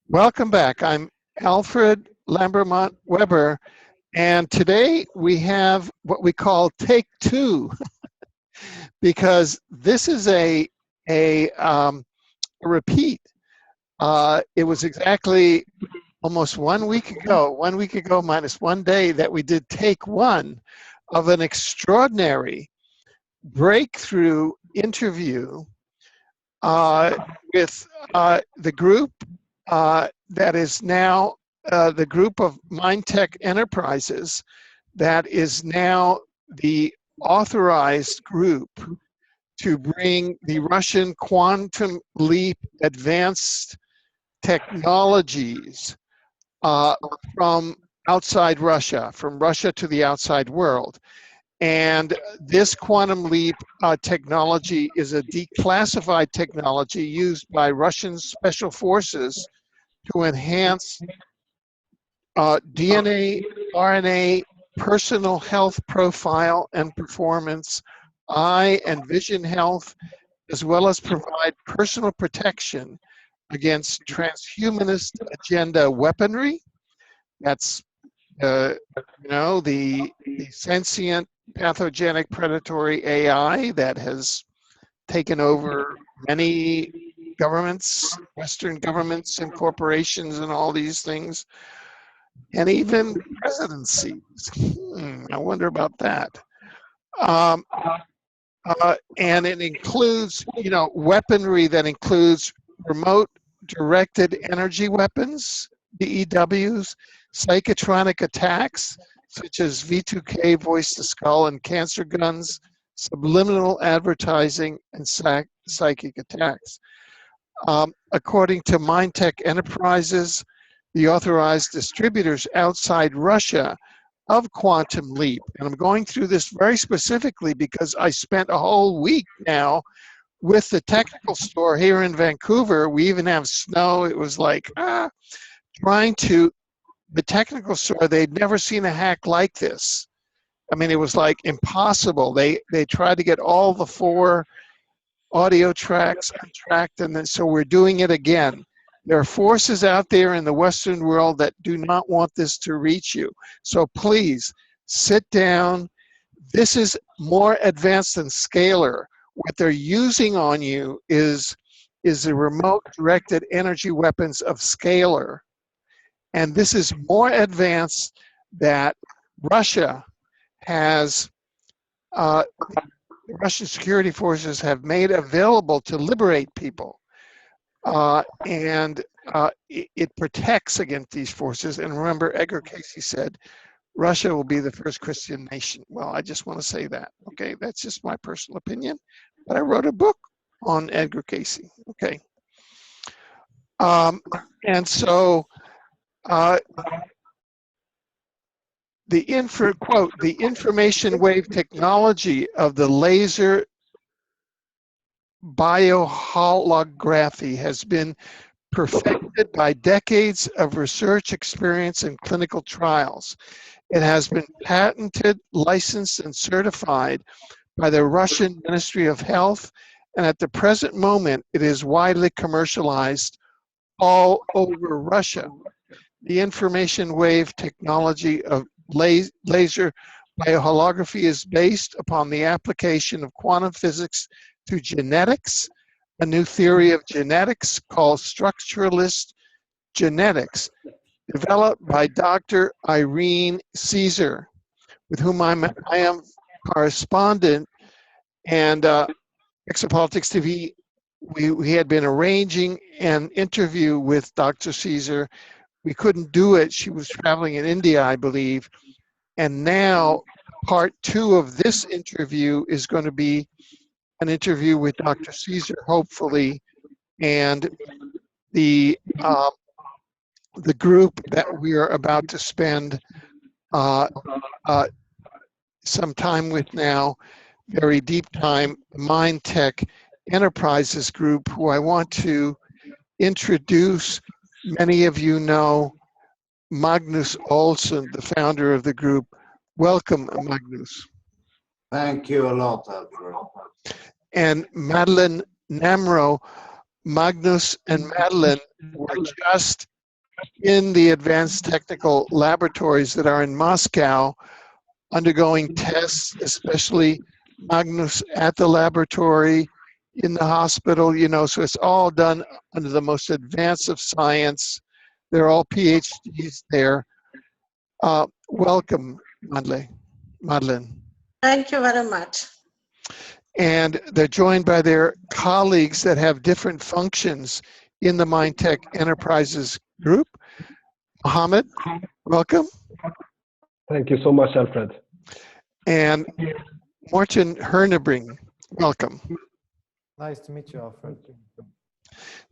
Welcome back. I'm Alfred Lambremont Weber, and today we have what we call take two, because this is a repeat. It was exactly almost 1 week ago minus 1 day, that we did take one of an extraordinary breakthrough interview uh, with the group that is now the group of MindTechEnterprises that is now the authorized group to bring the Russian quantum leap advanced technologies uh, from outside Russia, from Russia to the outside world. And this quantum leap technology is a declassified technology used by Russian special forces to enhance DNA, RNA, personal health profile and performance, eye and vision health, as well as provide personal protection against transhumanist agenda weaponry. That's the sentient pathogenic predatory AI that has taken over many governments, Western governments and corporations and all these things, and even presidencies. I wonder about that. Um, and it includes, weaponry that includes remote directed energy weapons, DEWs, psychotronic attacks, such as V2K, voice to skull, and cancer guns, subliminal advertising, and psychic attacks. According to MindTechEnterprises, the authorized distributors outside Russia of Quantum Leap. And I'm going through this very specifically because I spent a whole week now with the technical store here in Vancouver. We even have snow. It was like, the technical store, they'd never seen a hack like this. I mean, it was like impossible. They tried to get all the 4 audio tracks untracked, and then so we're doing it again. There are forces out there in the Western world that do not want this to reach you. So please sit down. This is more advanced than Scalar. What they're using on you is the remote directed energy weapons of Scalar. And this is more advanced that Russia has, the Russian security forces have made available to liberate people. It protects against these forces. And remember, Edgar Casey said, Russia will be the first Christian nation. Well, I just want to say that. Okay, that's just my personal opinion. But I wrote a book on Edgar Casey. Okay. And so quote, the information wave technology of the laser bioholography has been perfected by decades of research experience and clinical trials. It has been patented, licensed, and certified by the Russian Ministry of Health, and at the present moment, it is widely commercialized all over Russia. The information wave technology of laser bioholography is based upon the application of quantum physics to genetics, a new theory of genetics called structuralist genetics, developed by Dr. Irene Caesar, with whom I am correspondent, and Exopolitics TV. We had been arranging an interview with Dr. Caesar. We couldn't do it. She was traveling in India, I believe. And now part 2 of this interview is going to be an interview with Dr. Caesar, hopefully, and the group that we are about to spend some time with now, very deep time, MindTech Enterprises group, who I want to introduce. Many of you know Magnus Olsson, the founder of the group. Welcome, Magnus. Thank you a lot, Alfred. And Madeline Namro. Magnus and Madeline were just in the advanced technical laboratories that are in Moscow undergoing tests, especially Magnus at the laboratory, in the hospital, you know, so it's all done under the most advanced of science. They're all PhDs there. Welcome, Madeleine. Thank you very much. And they're joined by their colleagues that have different functions in the MindTechEnterprises group. Mohammed, welcome. Thank you so much, Alfred. And Morten Hernebring, welcome. Nice to meet you, Alfred.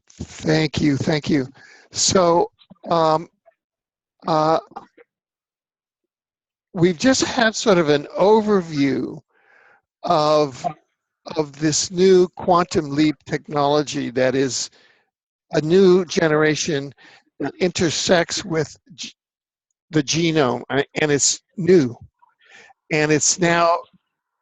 Thank you, thank you. So we've just had sort of an overview of this new quantum leap technology that is a new generation that intersects with the genome, and it's new. And it's now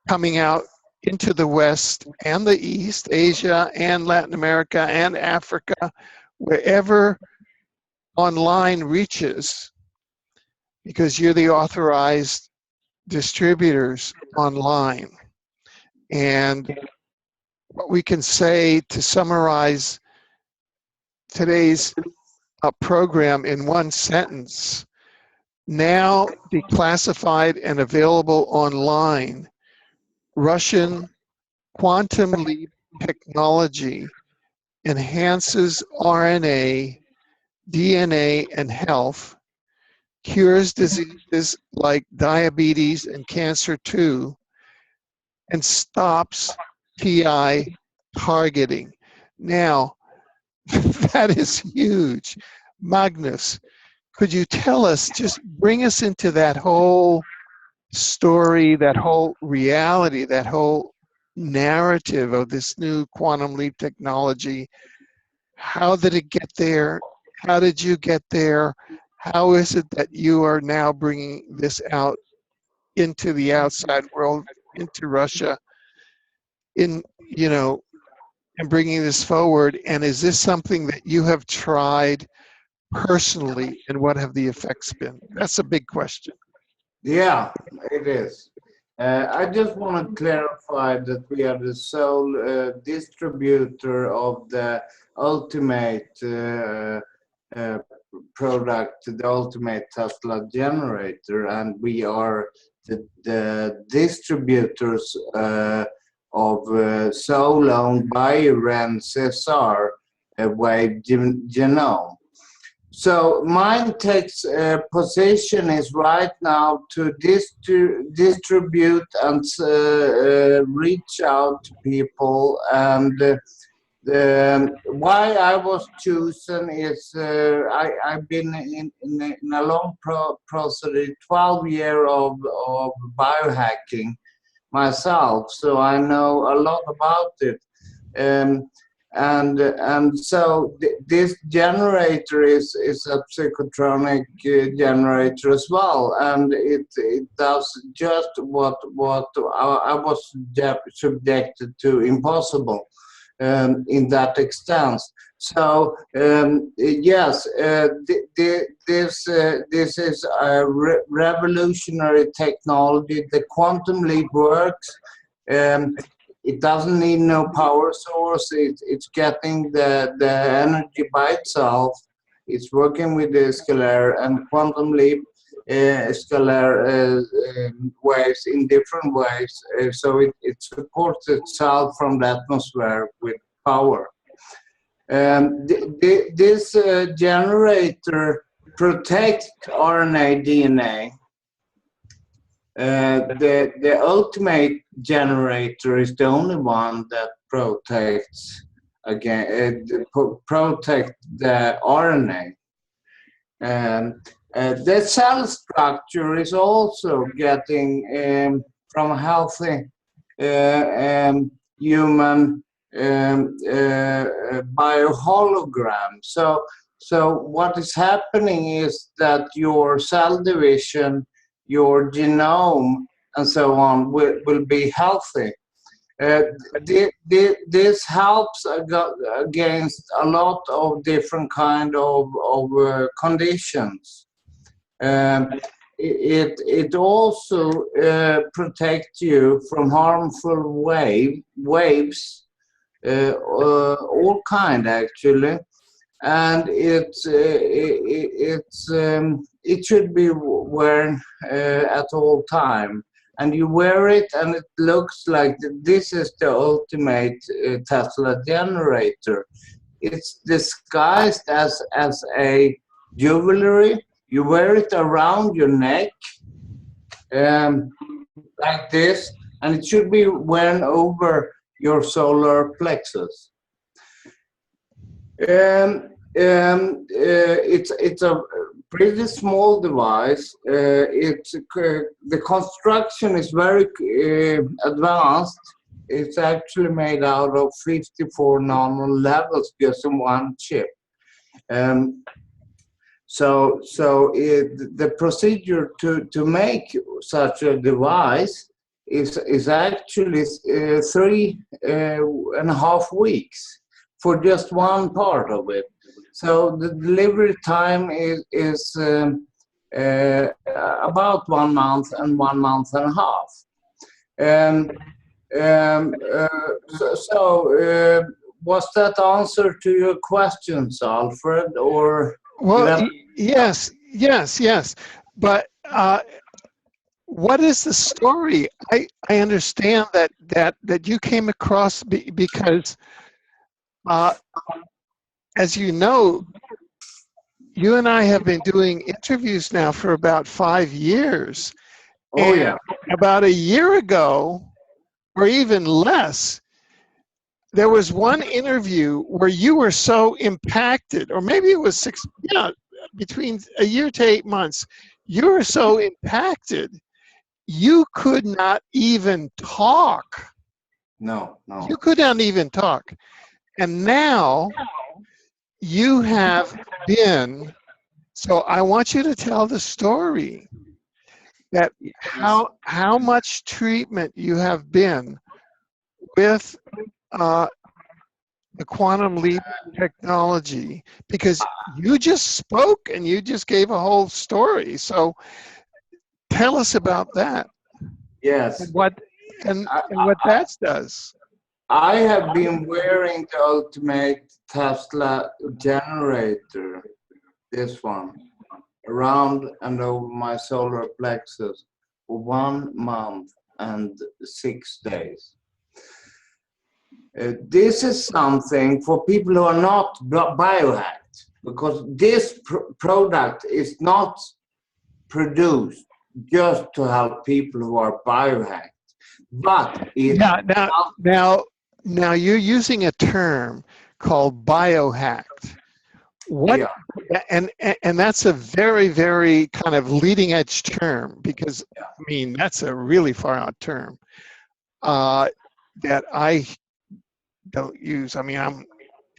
coming out into the West and the East, Asia and Latin America and Africa, wherever online reaches, because you're the authorized distributors online. And what we can say to summarize today's program in one sentence: now declassified and available online, Russian quantum leap technology enhances RNA, DNA, and health, cures diseases like diabetes and cancer too, and stops TI targeting. Now, that is huge. Magnus, could you tell us, just bring us into that whole story, that whole reality, that whole narrative of this new quantum leap technology? How did it get there? How did you get there? How is it that you are now bringing this out into the outside world, into Russia, in, you know, and bringing this forward? And is this something that you have tried personally, and what have the effects been? That's a big question. Yeah, it is. I just want to clarify that we are the sole distributor of the ultimate product, the ultimate Tesla generator, and we are the distributors of so-long BioRen Cesar wave genome. So MindTech's position is right now to distribute and reach out to people. And why I was chosen is I've been in a long process, 12 years of biohacking myself, so I know a lot about it. And so this generator is a psychotronic generator as well, and it does just what I was subjected to, impossible in that extent. So yes, this is a revolutionary technology. The quantum leap works. It doesn't need no power source. It's getting the energy by itself. It's working with the scalar and quantum leap scalar waves in different ways. So it supports itself from the atmosphere with power. This generator protects RNA, DNA. The ultimate generator is the only one that protects protect the RNA. The cell structure is also getting from healthy human biohologram. So what is happening is that your cell division, your genome, and so on will be healthy. Uh, this helps against a lot of different kind of conditions. It also protects you from harmful waves, all kind actually, and it should be worn at all time. And you wear it, and it looks like this is the ultimate Tesla generator. It's disguised as a jewelry. You wear it around your neck, like this, and it should be worn over your solar plexus. It's a pretty small device. The construction is very advanced. It's actually made out of 54 nano levels just in one chip. The procedure to make such a device is actually 3.5 weeks for just one part of it. So the delivery time is about 1 month and 1.5 months. Was that answer to your questions, Alfred, or? Well, yes. But what is the story? I understand that you came across because, as you know, you and I have been doing interviews now for about 5 years. Oh, yeah. About a year ago, or even less, there was one interview where you were so impacted, or maybe it was between a year to 8 months, you were so impacted, you could not even talk. No. You could not even talk. And now you have been, so I want you to tell the story that how much treatment you have been with the quantum leap technology, because you just spoke and you just gave a whole story. So tell us about that. Yes. And what that does. I have been wearing the ultimate Tesla generator, this one, around and over my solar plexus for 1 month and 6 days. This is something for people who are not biohacked, because this product is not produced just to help people who are biohacked, but now you're using a term called biohacked. What? Yeah. And that's a very, very kind of leading edge term, because I mean that's a really far out term that I don't use. I mean,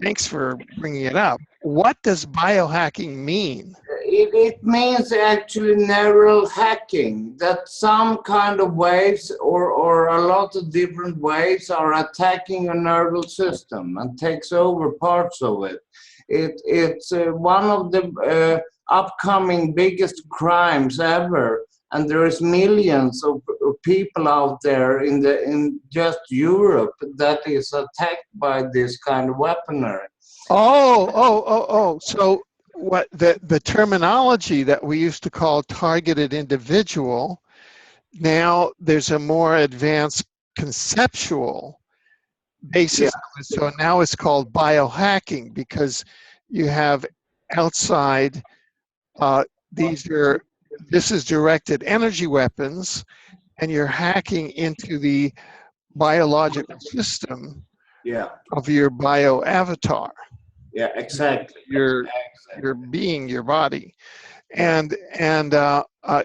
thanks for bringing it up. What does biohacking mean? It means actually neural hacking, that some kind of waves or a lot of different waves are attacking your nervous system and takes over parts of it. It's one of the upcoming biggest crimes ever, and there is millions of people out there in just Europe that is attacked by this kind of weaponry. So what the terminology that we used to call targeted individual, now there's a more advanced conceptual basis. Yeah. So now it's called biohacking, because you have outside, this is directed energy weapons, and you're hacking into the biological system of your bio avatar. Yeah, exactly. Your being, your body, and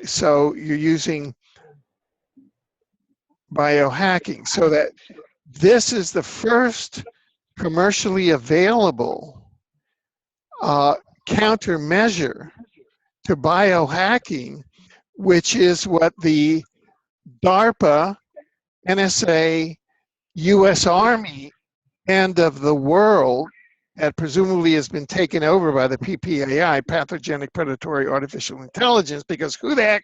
so you're using biohacking, so that this is the first commercially available countermeasure to biohacking, which is what the DARPA, NSA, U.S. Army end of the world that presumably has been taken over by the PPAI, pathogenic predatory artificial intelligence, because who the heck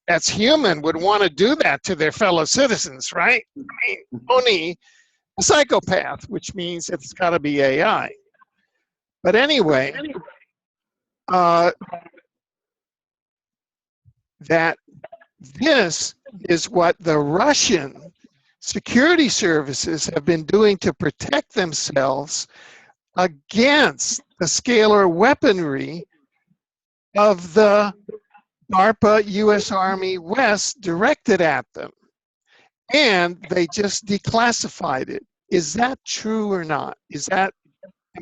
that's human would want to do that to their fellow citizens, right? I mean, only a psychopath, which means it's got to be AI. But anyway, that this is what the Russian security services have been doing to protect themselves against the scalar weaponry of the DARPA US Army West directed at them. And they just declassified it. Is that true or not? Am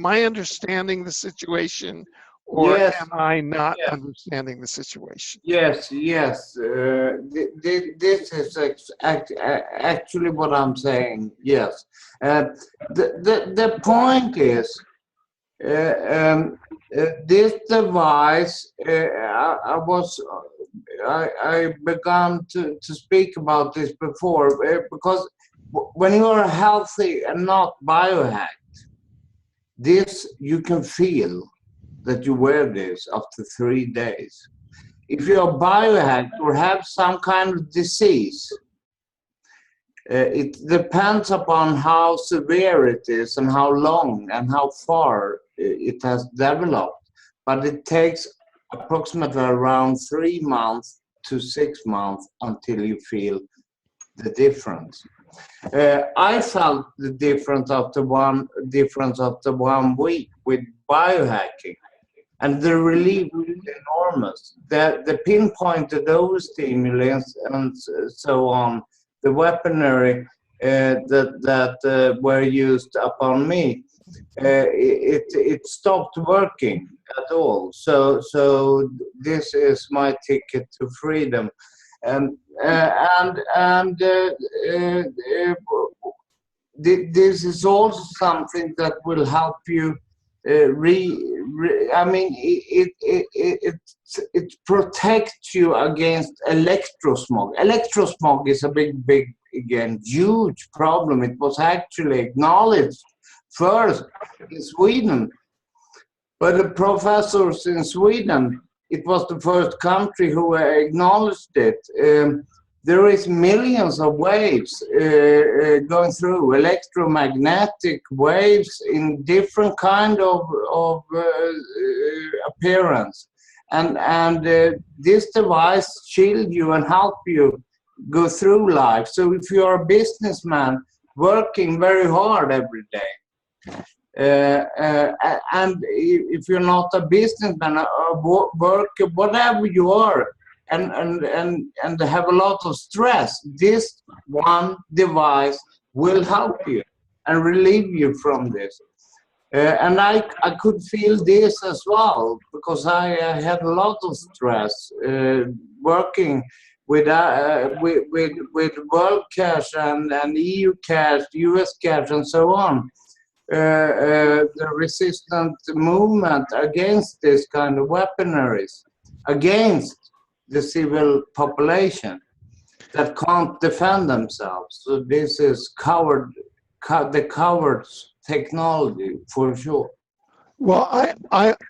I understanding the situation, or Yes. am I not Yes. understanding the situation? Yes, yes. This is actually what I'm saying. Yes. The point is, this device. I began to speak about this before because when you are healthy and not biohacked, this you can feel that you wear this after 3 days. If you are biohacked or have some kind of disease, it depends upon how severe it is and how long and how far it has developed. But it takes approximately around 3 months to 6 months until you feel the difference. I felt the difference after 1 week with biohacking. And the relief was enormous. The pinpointed overstimulants and so on, the weaponry that were used upon me, it stopped working at all. So this is my ticket to freedom. This is also something that will help you. I mean, it protects you against electrosmog. Electrosmog is a big, again, huge problem. It was actually acknowledged first in Sweden, but the professors in Sweden, it was the first country who acknowledged it. There is millions of waves going through, electromagnetic waves in different kind of appearance. And this device shield you and help you go through life. So if you're a businessman working very hard every day, and if you're not a businessman, a worker, whatever you are, and have a lot of stress, this one device will help you and relieve you from this. And I could feel this as well, because I had a lot of stress working with World Cash and EU Cash, US Cash, and so on. The resistant movement against this kind of weaponaries, against the civil population that can't defend themselves. So this is the coward's technology for sure. Well,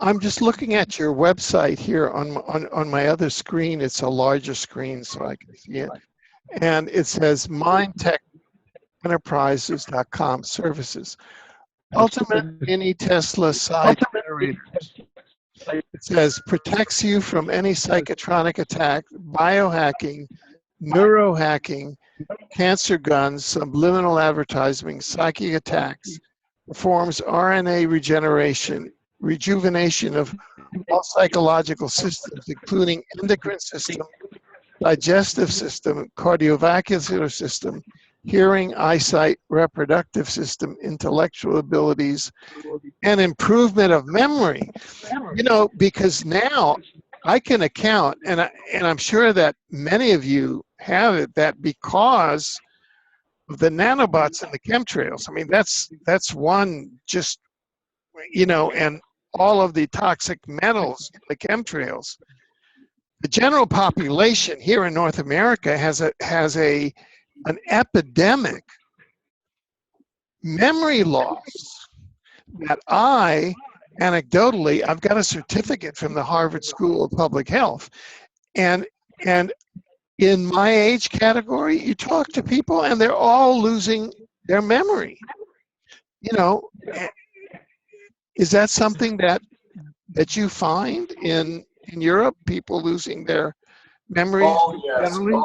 I'm just looking at your website here on my other screen. It's a larger screen so I can see it. And it says MindTechEnterprises.com services. Ultimate mini Tesla side generator. It says protects you from any psychotronic attack, biohacking, neurohacking, cancer guns, subliminal advertising, psychic attacks, performs RNA rejuvenation of all psychological systems, including endocrine system, digestive system, cardiovascular system, hearing, eyesight, reproductive system, intellectual abilities, and improvement of memory. You know, because now I can account, and I'm sure that many of you have it, that because of the nanobots and the chemtrails, I mean, that's one just, you know, and all of the toxic metals in the chemtrails. The general population here in North America has an epidemic memory loss that anecdotally, I've got a certificate from the Harvard School of Public Health. And in my age category, you talk to people and they're all losing their memory. You know, is that something that you find in Europe, people losing their memories? Oh yes, generally?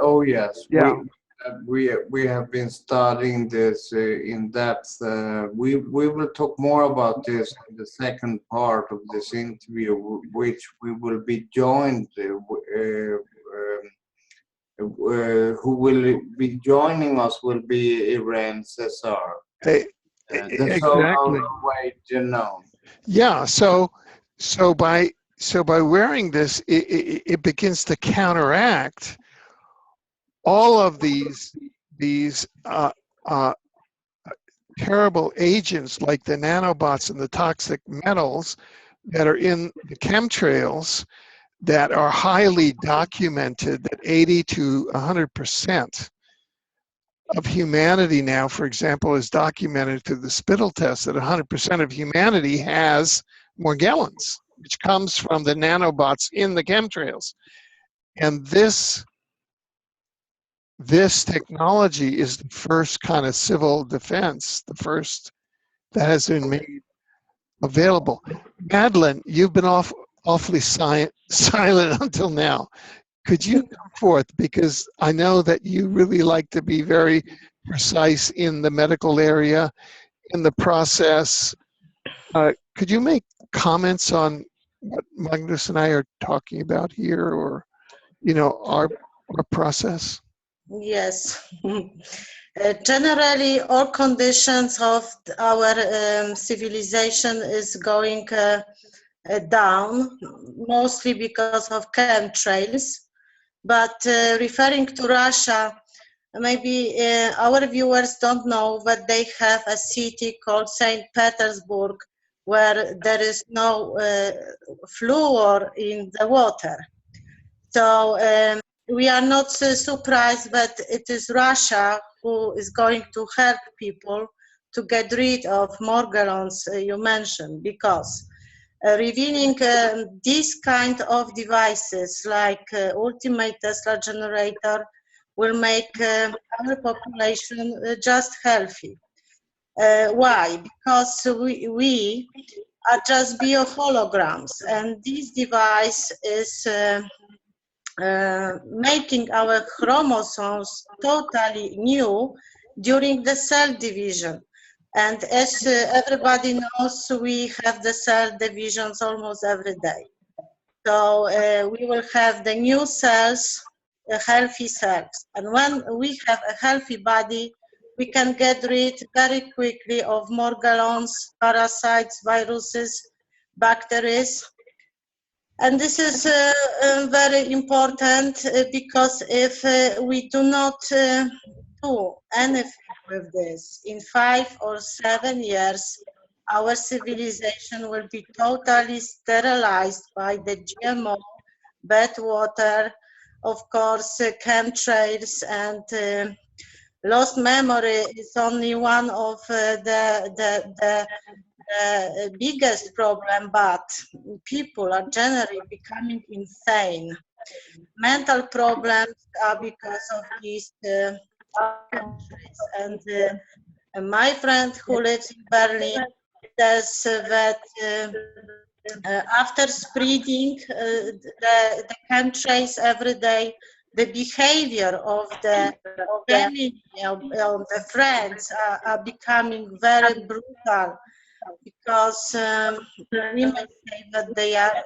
oh yes. Yeah. We have been studying this in depth. We will talk more about this in the second part of this interview, which we will be joined. Who will be joining us will be Irene Cesar. Hey, The exactly. way to know. Yeah. So by wearing this, it begins to counteract all of these terrible agents like the nanobots and the toxic metals that are in the chemtrails that are highly documented, that 80 to 100% of humanity now, for example, is documented through the spittle test that 100% of humanity has Morgellons, which comes from the nanobots in the chemtrails. And this technology is the first kind of civil defense, the first that has been made available. Madeline, you've been awfully silent until now. Could you come forth? Because I know that you really like to be very precise in the medical area, in the process. Could you make comments on what Magnus and I are talking about here, or, you know, our process? Yes. Generally, all conditions of our civilization is going down, mostly because of chemtrails. But referring to Russia, maybe our viewers don't know, but they have a city called St. Petersburg where there is no fluor in the water. So we are not surprised that it is Russia who is going to help people to get rid of Morgellons you mentioned, because revealing these kind of devices like ultimate Tesla generator will make our population just healthy. Why? Because we are just bioholograms, and this device is making our chromosomes totally new during the cell division. And as everybody knows, we have the cell divisions almost every day. So we will have the new cells, healthy cells. And when we have a healthy body, we can get rid very quickly of Morgellons, parasites, viruses, bacteria. And this is very important because if we do not do anything with this, in 5 or 7 years, our civilization will be totally sterilized by the GMO, bad water, of course, chemtrails, and lost memory is only one of the biggest problem, but people are generally becoming insane. Mental problems are because of these and my friend who lives in Berlin says that after spreading the chemtrails every day, the behavior of the family, of the friends are becoming very brutal, because we may say that they are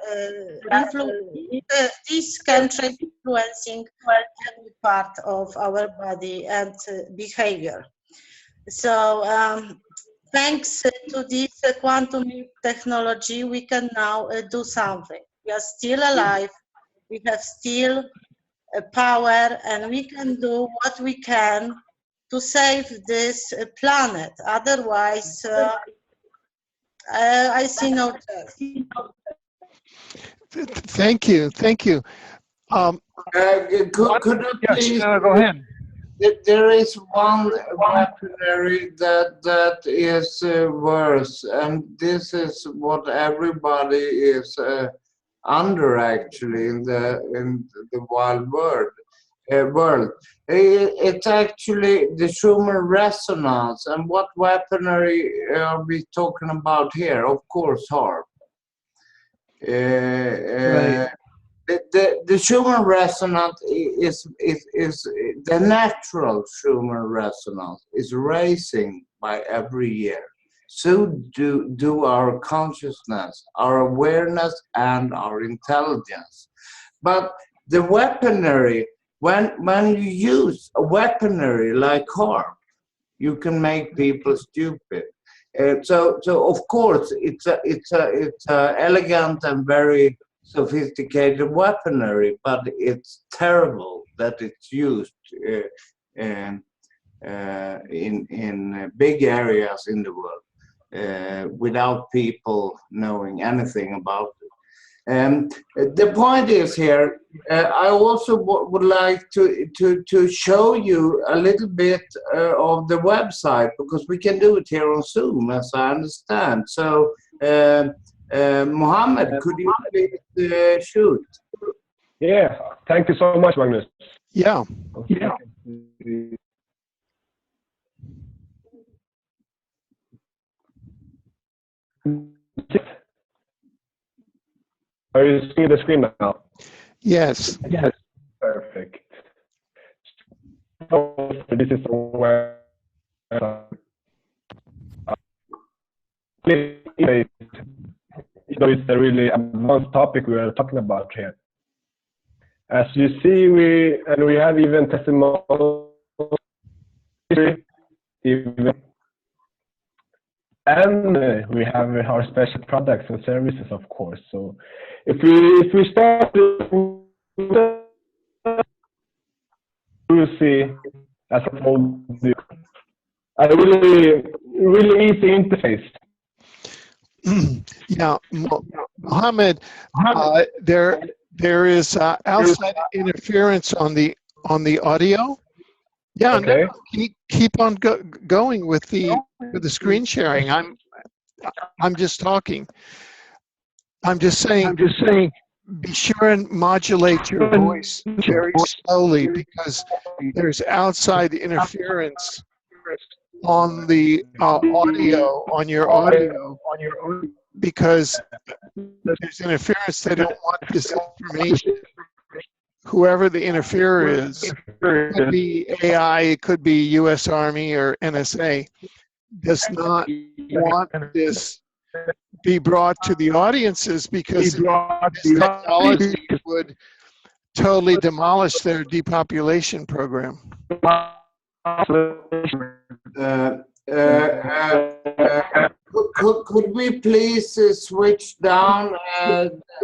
these chemtrails influencing every part of our body and behavior. So thanks to this quantum technology, we can now do something. We are still alive, we have still power, and we can do what we can to save this planet. Otherwise, I see no chance. Thank you. Could you please go ahead. there is one weaponry that is worse, and this is what everybody is under actually in the wild world. It's actually the Schumann resonance, and what weaponry are we talking about here? Of course, harp. Right. The Schumann resonance is the natural Schumann resonance is raising by every year. So do our consciousness, our awareness, and our intelligence. But the weaponry, when you use a weaponry like harp, you can make people stupid. So of course it's a elegant and very sophisticated weaponry, but it's terrible that it's used in big areas in the world without people knowing anything about it. The point is here, I also would like to show you a little bit of the website, because we can do it here on Zoom, as I understand. So, Mohammed, could you please shoot? Yeah. Thank you so much, Magnus. Yeah. Yeah. Are you seeing the screen now? Yes. Yes. Perfect. So this is where it's a really advanced topic we are talking about here. As you see, we have even testimonials, and we have our special products and services, of course. So if we start, we'll see, as I told you, a really easy interface. Yeah, Mohammed, there is outside interference on the audio. Yeah, Okay. no, keep on going with the screen sharing. I'm just talking. I'm just saying. Be sure and modulate your voice very slowly, because there's outside interference on the audio, on your audio, because there's interference. They don't want this information. Whoever the interferer is, it could be AI, it could be U.S. Army or NSA, does not want this be brought to the audiences, because this technology would totally demolish their depopulation program. Could we please switch down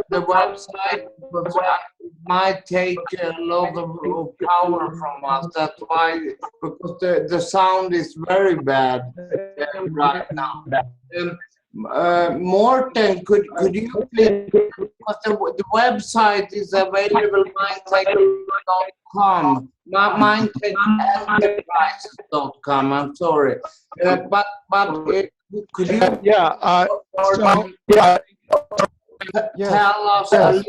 the website, because it might take a lot of power from us. That's why, because the sound is very bad right now. Morten, could you please, because the website is available, mindtech.com, mindtechenterprises.com, I'm sorry. But could you tell us a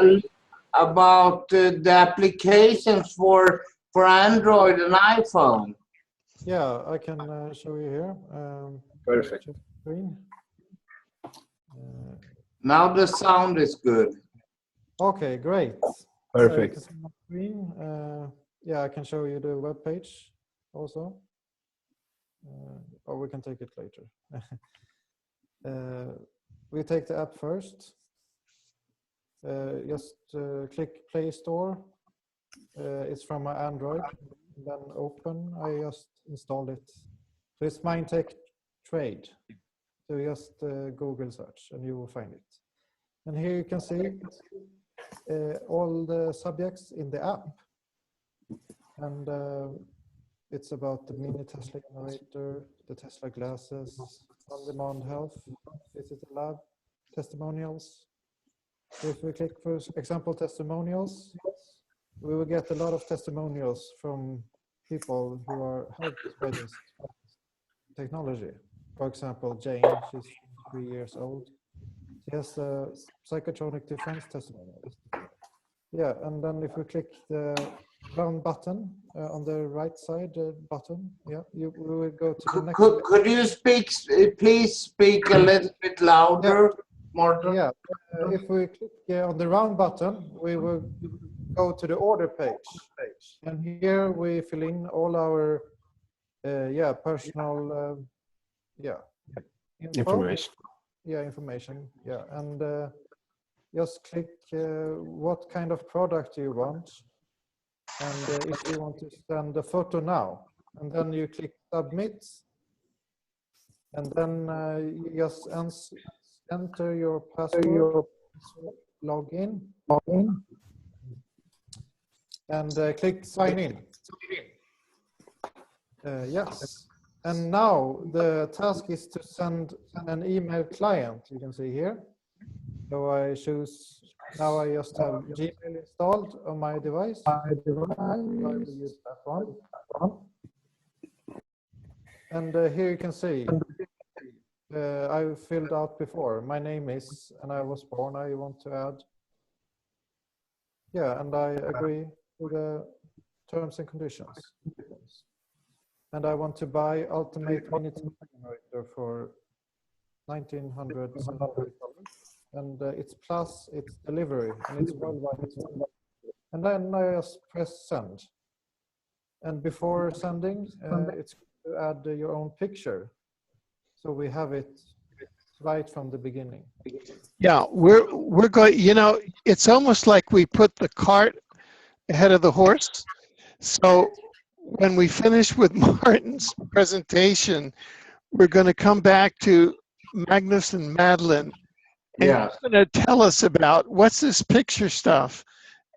little about the applications for Android and iPhone? Yeah, I can show you here. Perfect. Screen. Now the sound is good. Okay, great. Perfect. So screen. Yeah, I can show you the web page also. Or we can take it later. We take the app first. Just click Play Store. It's from my Android. Then open. I just installed it. So it's MindTechTrade. So just Google search and you will find it. And here you can see all the subjects in the app. And it's about the mini Tesla generator, the Tesla glasses, on-demand health, visit the lab, testimonials. So if we click, for example, testimonials, we will get a lot of testimonials from people who are helped by this technology. For example, Jane, she's 3 years old. She has a psychotronic defense testimony. Yeah, and then if we click the round button on the right side button, yeah, we will go to the next. Could you please speak a little bit louder, Morten? Yeah, if we click on the round button, we will go to the order page. And here we fill in all our personal Information. Yeah, information. Yeah, and just click what kind of product you want, and if you want to send a photo now, and then you click submit, and then you just enter your password, log in, and click sign in. Yes. And now the task is to send an email client. You can see here. So I choose, now I just have Gmail installed on my device. I will use that one. And here you can see, I filled out before. My name is, and I was born, I want to add. Yeah, and I agree with the terms and conditions. And I want to buy Ultimate Minute Generator for $1,900, and it's plus it's delivery, and it's worldwide. And then I just press send. And before sending, it's to add your own picture, so we have it right from the beginning. Yeah, we're going. You know, it's almost like we put the cart ahead of the horse. So when we finish with Martin's presentation, we're going to come back to Magnus and Madeline, and he's going to tell us about what's this picture stuff.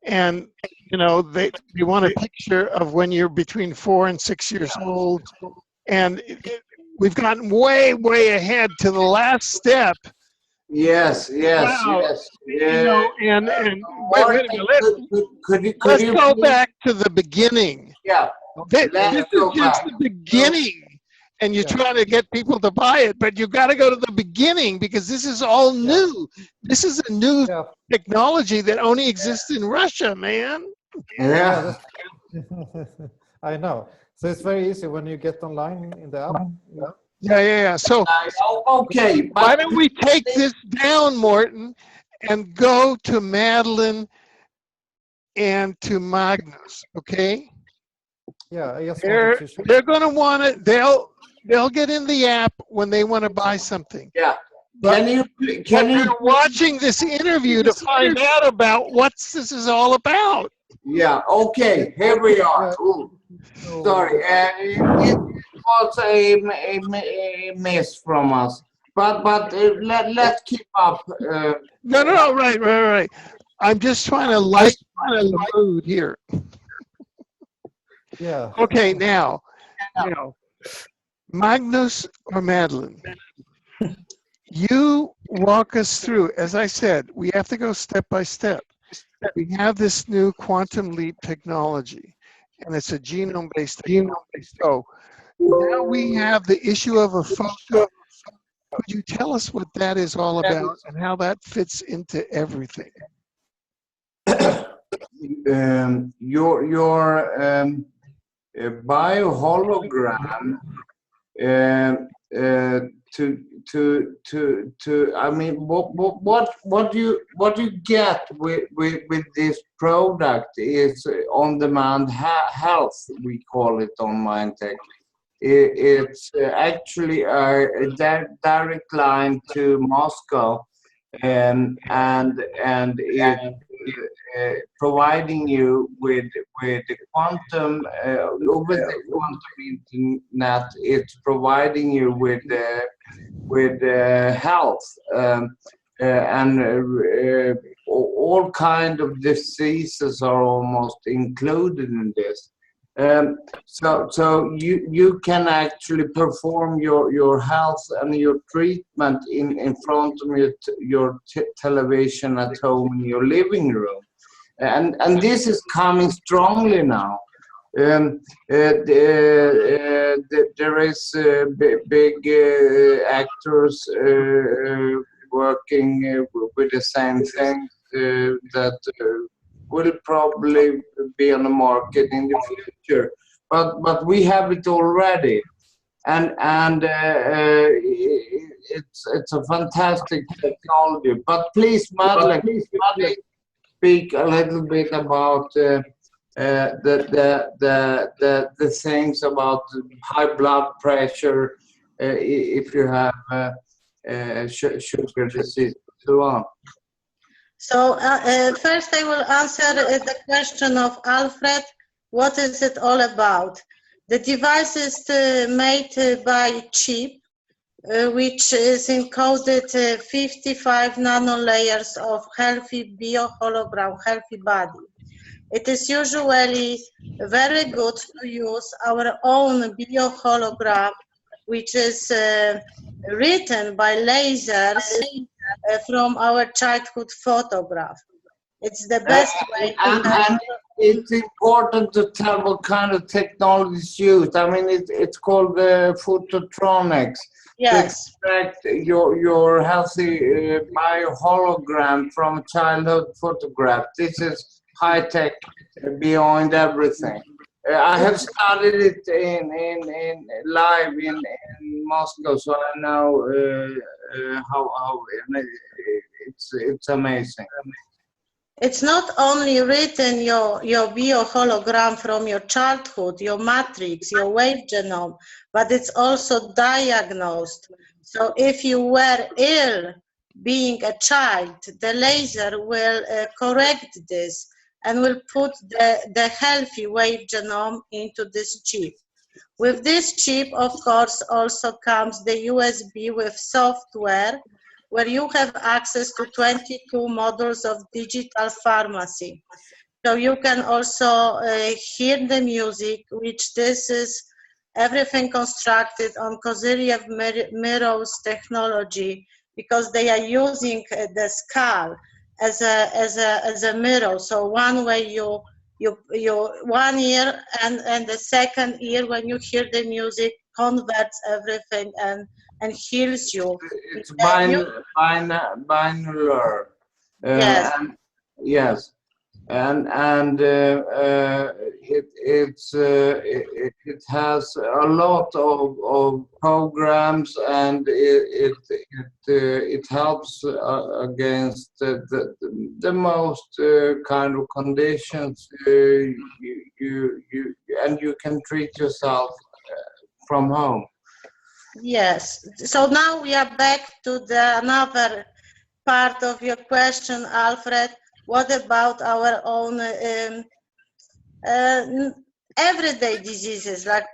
And you know, they want a picture of when you're between 4 and 6 years old, and we've gotten way ahead to the last step. Yes. Wow. You know, and wait a minute. Let's go back to the beginning. Yeah. This is just the beginning, and you're trying to get people to buy it, but you've got to go to the beginning because this is all new. This is a new technology that only exists in Russia, man. Yeah. I know. So it's very easy when you get online in the app. Yeah. So, okay. Why don't we take this down, Morten, and go to Madeline and to Magnus, okay? Yeah, I just they're going to want it. They'll get in the app when they want to buy something. Yeah. But you're watching this interview to find out about what this is all about. Yeah. Okay. Here we are. Sorry. It was a miss from us. But let's keep up. No. Right. I'm just trying to lighten the mood here. Yeah. Okay, now, Magnus or Madeline, you walk us through. As I said, we have to go step by step. We have this new quantum leap technology, and it's a genome-based technology. So now we have the issue of a photo. Could you tell us what that is all about and how that fits into everything? Your biohologram I mean what you get with this product is on-demand health, we call it on MindTech. It's actually a direct line to Moscow, and it providing you with the quantum over the quantum internet. It's providing you with health and all kind of diseases are almost included in this. So you can actually perform your health and your treatment in front of your television at home in your living room, and this is coming strongly now. There is big actors working with the same thing that will probably be on the market in the future. But we have it already, and it's a fantastic technology. But please, Madeleine, speak a little bit about the things about high blood pressure, if you have sugar disease, so on. So first I will answer the question of Alfred. What is it all about? The device is made by chip, which is encoded 55 nanolayers of healthy biohologram, healthy body. It is usually very good to use our own biohologram, which is written by lasers from our childhood photograph. It's the best way to have. And it's important to tell what kind of technology is used. I mean, it's called phototronics. Yes. To extract your healthy biohologram from a childhood photograph. This is high tech beyond everything. I have studied it in live in Moscow, so I know how it's amazing. It's not only written your biohologram from your childhood, your matrix, your wave genome, but it's also diagnosed. So if you were ill being a child, the laser will correct this and will put the healthy wave genome into this chip. With this chip, of course, also comes the USB with software, where you have access to 22 models of digital pharmacy. So you can also hear the music, which this is everything constructed on Kozyrev Mirror's technology, because they are using the skull as a mirror. So one way you one ear and the second ear, when you hear the music, converts everything and heals you. It's binaural. Yes. Yes. And it has a lot of programs, and it helps against the most kind of conditions. And you can treat yourself from home. Yes. So now we are back to another part of your question, Alfred. What about our own everyday diseases like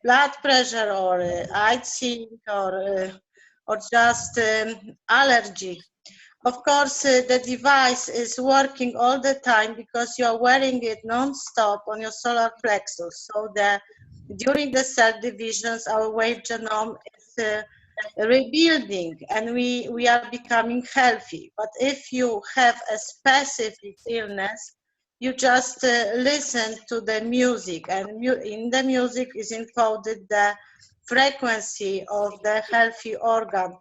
blood pressure or eye sick or just allergy? Of course, the device is working all the time because you are wearing it non-stop on your solar plexus. So during the cell divisions, our wave genome is rebuilding, and we are becoming healthy. But if you have a specific illness, you just listen to the music, and in the music is encoded the frequency of the healthy organ.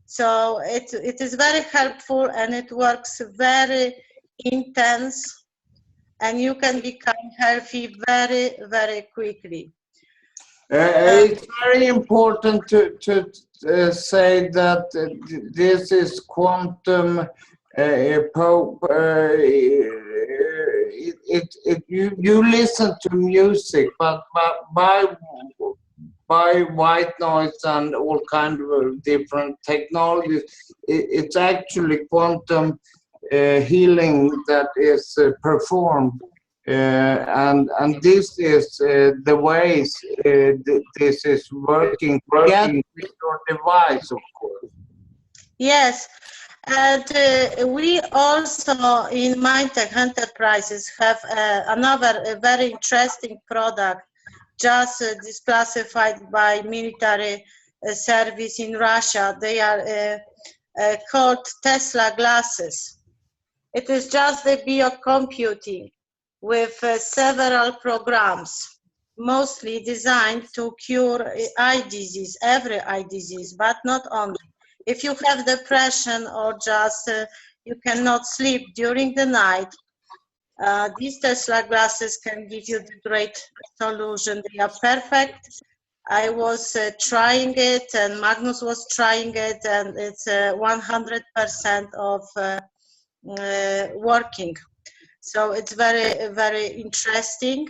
So it is very helpful, and it works very intense, and you can become healthy very, very quickly. It's very important to say that this is quantum. You listen to music, but by white noise and all kind of different technologies, it's actually quantum healing that is performed. And this is the ways this is working together with your device, of course. Yes, and we also in MindTechEnterprises have another very interesting product just declassified by military service in Russia. They are called Tesla glasses. It is just the biocomputing. with several programs, mostly designed to cure eye disease, every eye disease, but not only. If you have depression or just you cannot sleep during the night, these Tesla glasses can give you the great solution. They are perfect. I was trying it, and Magnus was trying it, and it's 100% of working. So it's very, very interesting,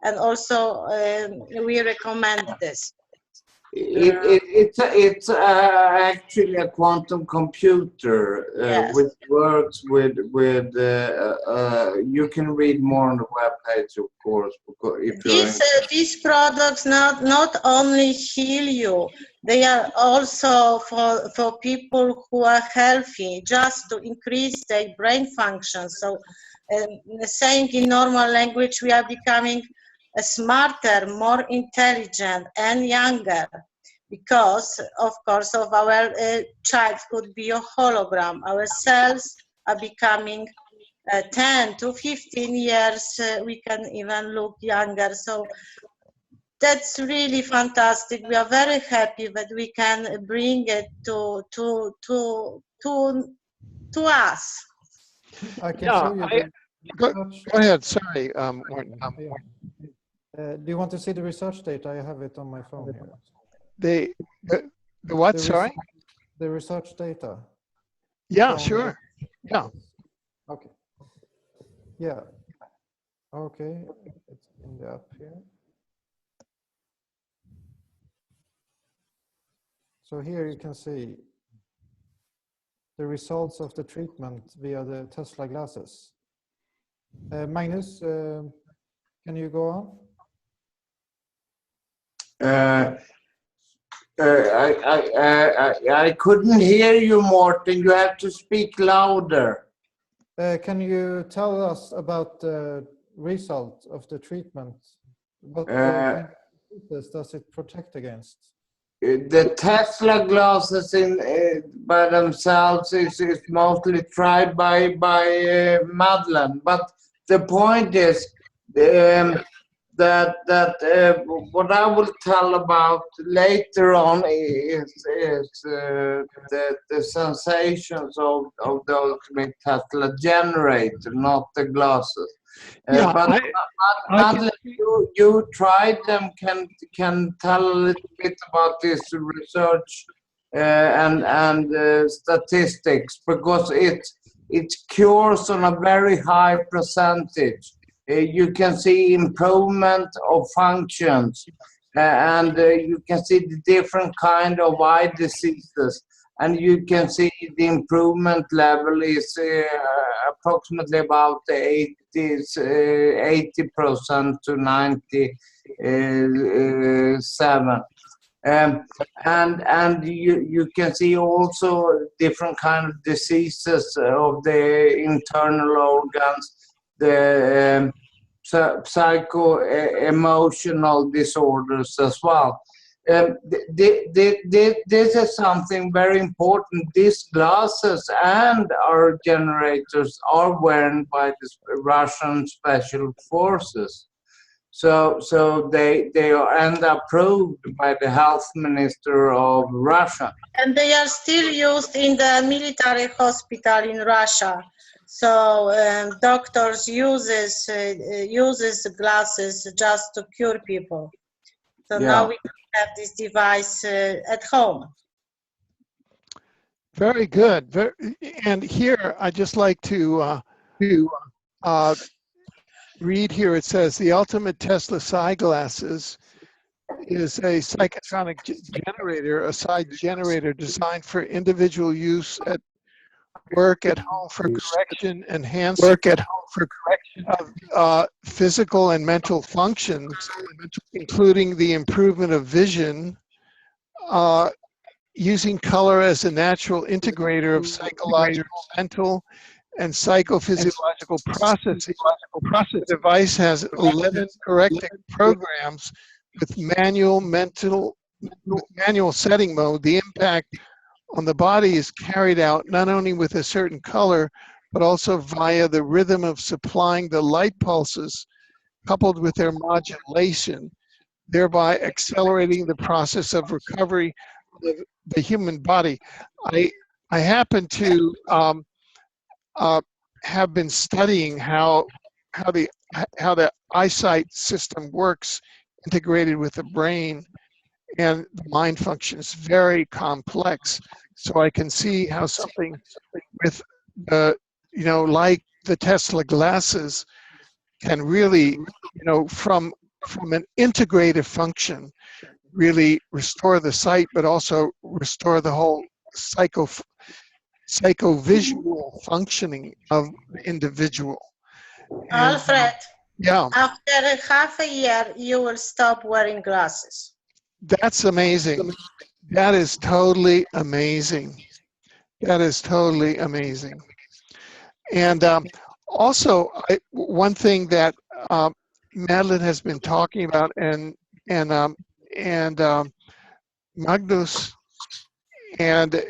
and also we recommend this. It's actually a quantum computer Yes. which works with you can read more on the webpage, of course, because if These products not only heal you, they are also for people who are healthy, just to increase their brain function. So saying in normal language, we are becoming smarter, more intelligent, and younger, because of course of our child could be a hologram. Our cells are becoming 10 to 15 years, we can even look younger. So that's really fantastic. We are very happy that we can bring it to us. I can show you. Go ahead. Sorry, Martin. Do you want to see the research data? I have it on my phone here. The what? Sorry. The research data. Yeah, sure. Yeah. Okay. Yeah. Okay. It's in the app here. So here you can see the results of the treatment via the Tesla glasses. Magnus, can you go on? I couldn't hear you, Martin. You have to speak louder. Can you tell us about the result of the treatment? What kind of diseases does it protect against? The Tesla glasses by themselves is mostly tried by Madeleine, but the point is that what I will tell about later on is the sensations of the ultimate Tesla generator, not the glasses. Yeah, but Madeleine, you tried them. Can tell a little bit about this research and statistics, because it cures on a very high percentage. You can see improvement of functions, and you can see the different kind of eye diseases, and you can see the improvement level is approximately about 80% to 97%. And you can see also different kind of diseases of the internal organs, the psycho-emotional disorders as well. This is something very important. These glasses and our generators are worn by the Russian special forces. So they are approved by the health minister of Russia. And they are still used in the military hospital in Russia. So doctors uses glasses just to cure people. So now we have this device at home. Very good. And here I just like to read here. It says the ultimate Tesla eyeglasses is a psychotronic generator, a side generator designed for individual use at work, at home for correction, enhancement of physical and mental functions, including the improvement of vision, using color as a natural integrator of psychological, mental, and psychophysiological processes. The device has 11 corrective programs with manual setting mode. The impact on the body is carried out not only with a certain color, but also via the rhythm of supplying the light pulses coupled with their modulation, thereby accelerating the process of recovery of the human body. I happen to have been studying how the eyesight system works integrated with the brain, and the mind function is very complex. So I can see how something with the, like the Tesla glasses can really, from an integrative function, really restore the sight, but also restore the whole psychovisual functioning of the individual. And, Alfred, yeah, after half a year, you will stop wearing glasses. that's amazing. That is totally amazing. That is totally amazing. And also, one thing that Madeline has been talking about, and Magnus, and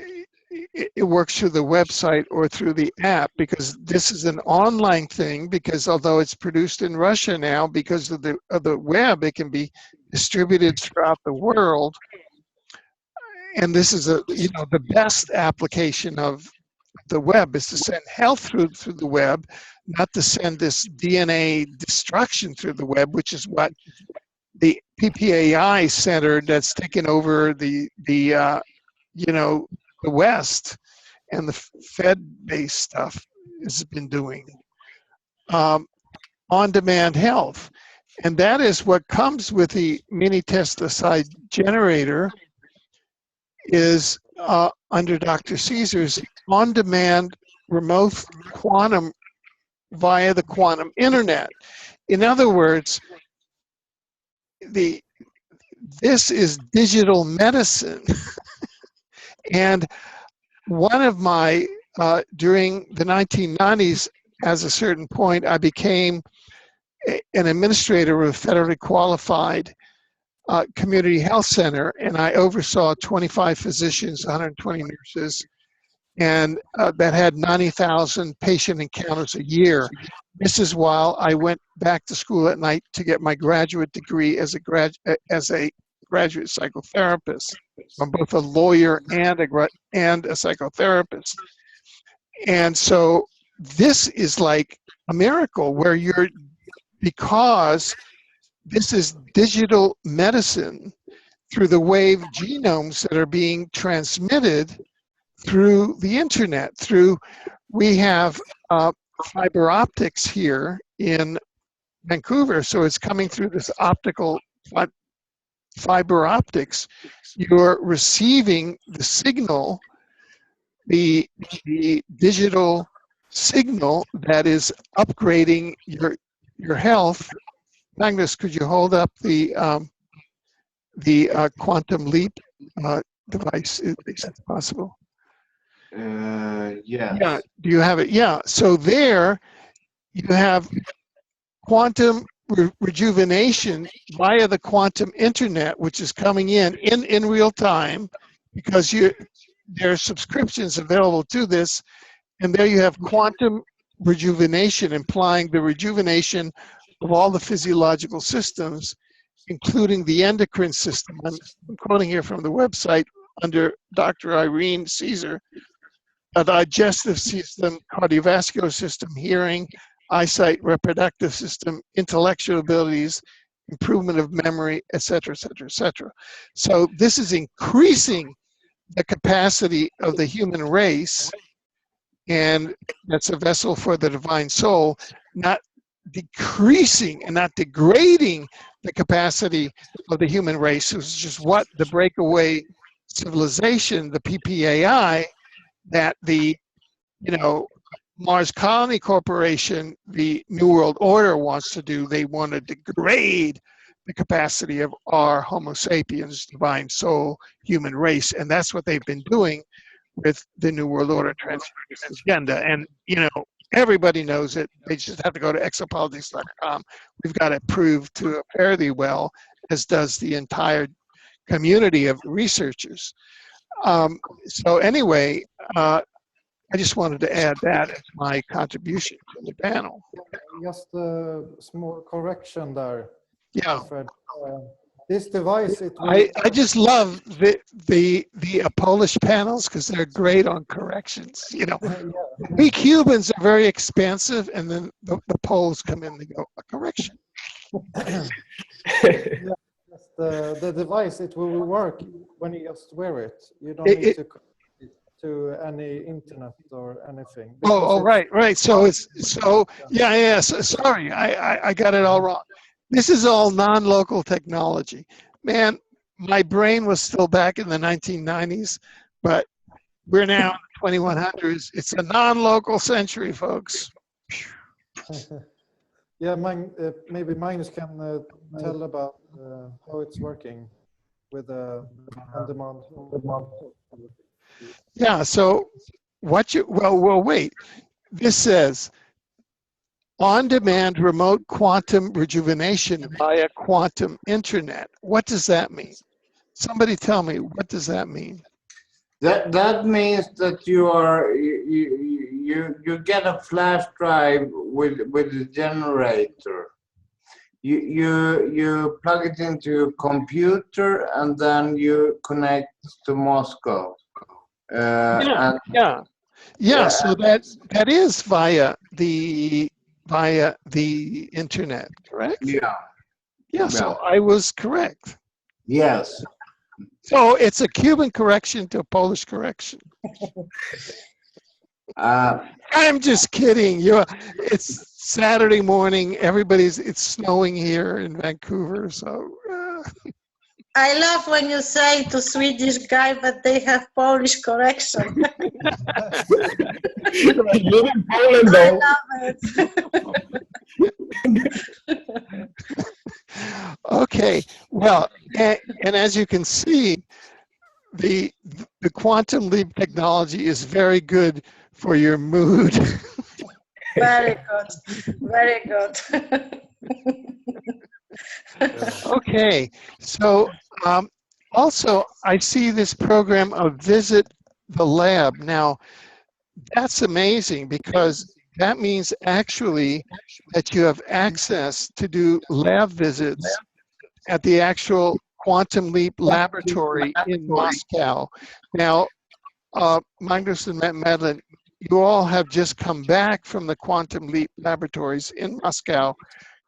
it works through the website or through the app, because this is an online thing, because although it's produced in Russia now, because of the web, it can be distributed throughout the world. And this is the best application of the web is to send health through the web, not to send this DNA destruction through the web, which is what the PPAI Center that's taken over the West and the Fed-based stuff has been doing. On-demand health. And that is what comes with the mini testicide generator, is under Dr. Caesar's on-demand remote quantum via the quantum internet. In other words, this is digital medicine. And one of my, during the 1990s, at a certain point, I became an administrator of a federally qualified community health center, and I oversaw 25 physicians, 120 nurses, and that had 90,000 patient encounters a year. This is while I went back to school at night to get my graduate degree as a graduate psychotherapist. I'm both a lawyer and a psychotherapist. And so this is like a miracle, where because this is digital medicine through the wave genomes that are being transmitted through the internet. We have fiber optics here in Vancouver, so it's coming through this optical fiber optics. You're receiving the signal, the digital signal that is upgrading your health. Magnus, could you hold up the quantum leap device, if it's possible? Yes. Yeah. Do you have it? Yeah. So there you have quantum rejuvenation via the quantum internet, which is coming in real time, because there are subscriptions available to this, and there you have quantum rejuvenation, implying the rejuvenation of all the physiological systems, including the endocrine system. I'm quoting here from the website under Dr. Irene Caesar: a digestive system, cardiovascular system, hearing, eyesight, reproductive system, intellectual abilities, improvement of memory, etc., etc., etc. So this is increasing the capacity of the human race, and that's a vessel for the divine soul, not decreasing and not degrading the capacity of the human race, which is just what the breakaway civilization, the PPAI, that the Mars Colony Corporation, the New World Order, wants to do. They want to degrade the capacity of our Homo sapiens, divine soul, human race, and that's what they've been doing with the New World Order transhumanist agenda. And everybody knows it. They just have to go to exopolitics.com. We've got it proved to fare thee well, as does the entire community of researchers. So anyway, I just wanted to add that as my contribution to the panel. Just a small correction there, Yeah, Alfred. This device, it will, I just love the Polish panels because they're great on corrections. You know, we Cubans are very expansive, and then the Poles come in and go, a correction. the device, it will work when you just wear it. You don't need to connect it to any internet or anything. Oh, right. So yeah. So, sorry, I got it all wrong. This is all non-local technology. Man, my brain was still back in the 1990s, but we're now in the 2100s. It's a non-local century, folks. Yeah, maybe Magnus can tell about how it's working with on-demand. Yeah, so well, wait. This says, on-demand remote quantum rejuvenation via quantum internet. What does that mean? Somebody tell me, what does that mean? That means that you get a flash drive with a generator. You plug it into your computer and then you connect to Moscow. Yeah. So that is via the internet, correct? Yeah. So I was correct. Yes. So it's a Cuban correction to a Polish correction. I'm just kidding. It's Saturday morning. It's snowing here in Vancouver. So I love when you say to Swedish guy, but they have Polish correction. Live in Poland, though. I love it. Okay. Well, and as you can see, the quantum leap technology is very good for your mood. Very good. Very good. Okay. So also, I see this program of Visit the Lab. Now, that's amazing because that means actually that you have access to do lab visits at the actual Quantum Leap laboratory in Moscow. Now, Magnus and Madeline, you all have just come back from the Quantum Leap laboratories in Moscow.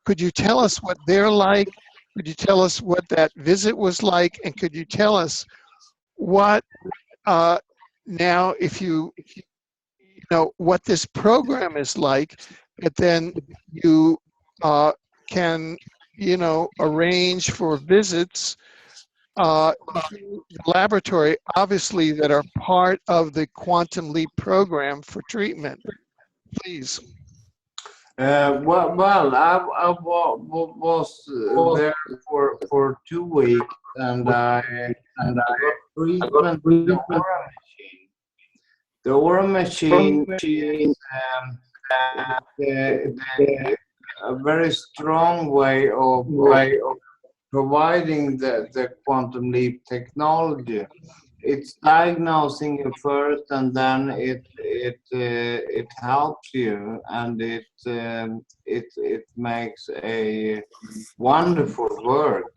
Could you tell us what they're like? Could you tell us what that visit was like? And could you tell us what now, if you know what this program is like, but then you can, arrange for visits to the laboratory, obviously, that are part of the Quantum Leap program for treatment. Please. Well, I was there for 2 weeks, and I got treatment with the Aura machine. is a very strong way of providing the quantum leap technology. It's diagnosing you first, and then it helps you, and it makes a wonderful work.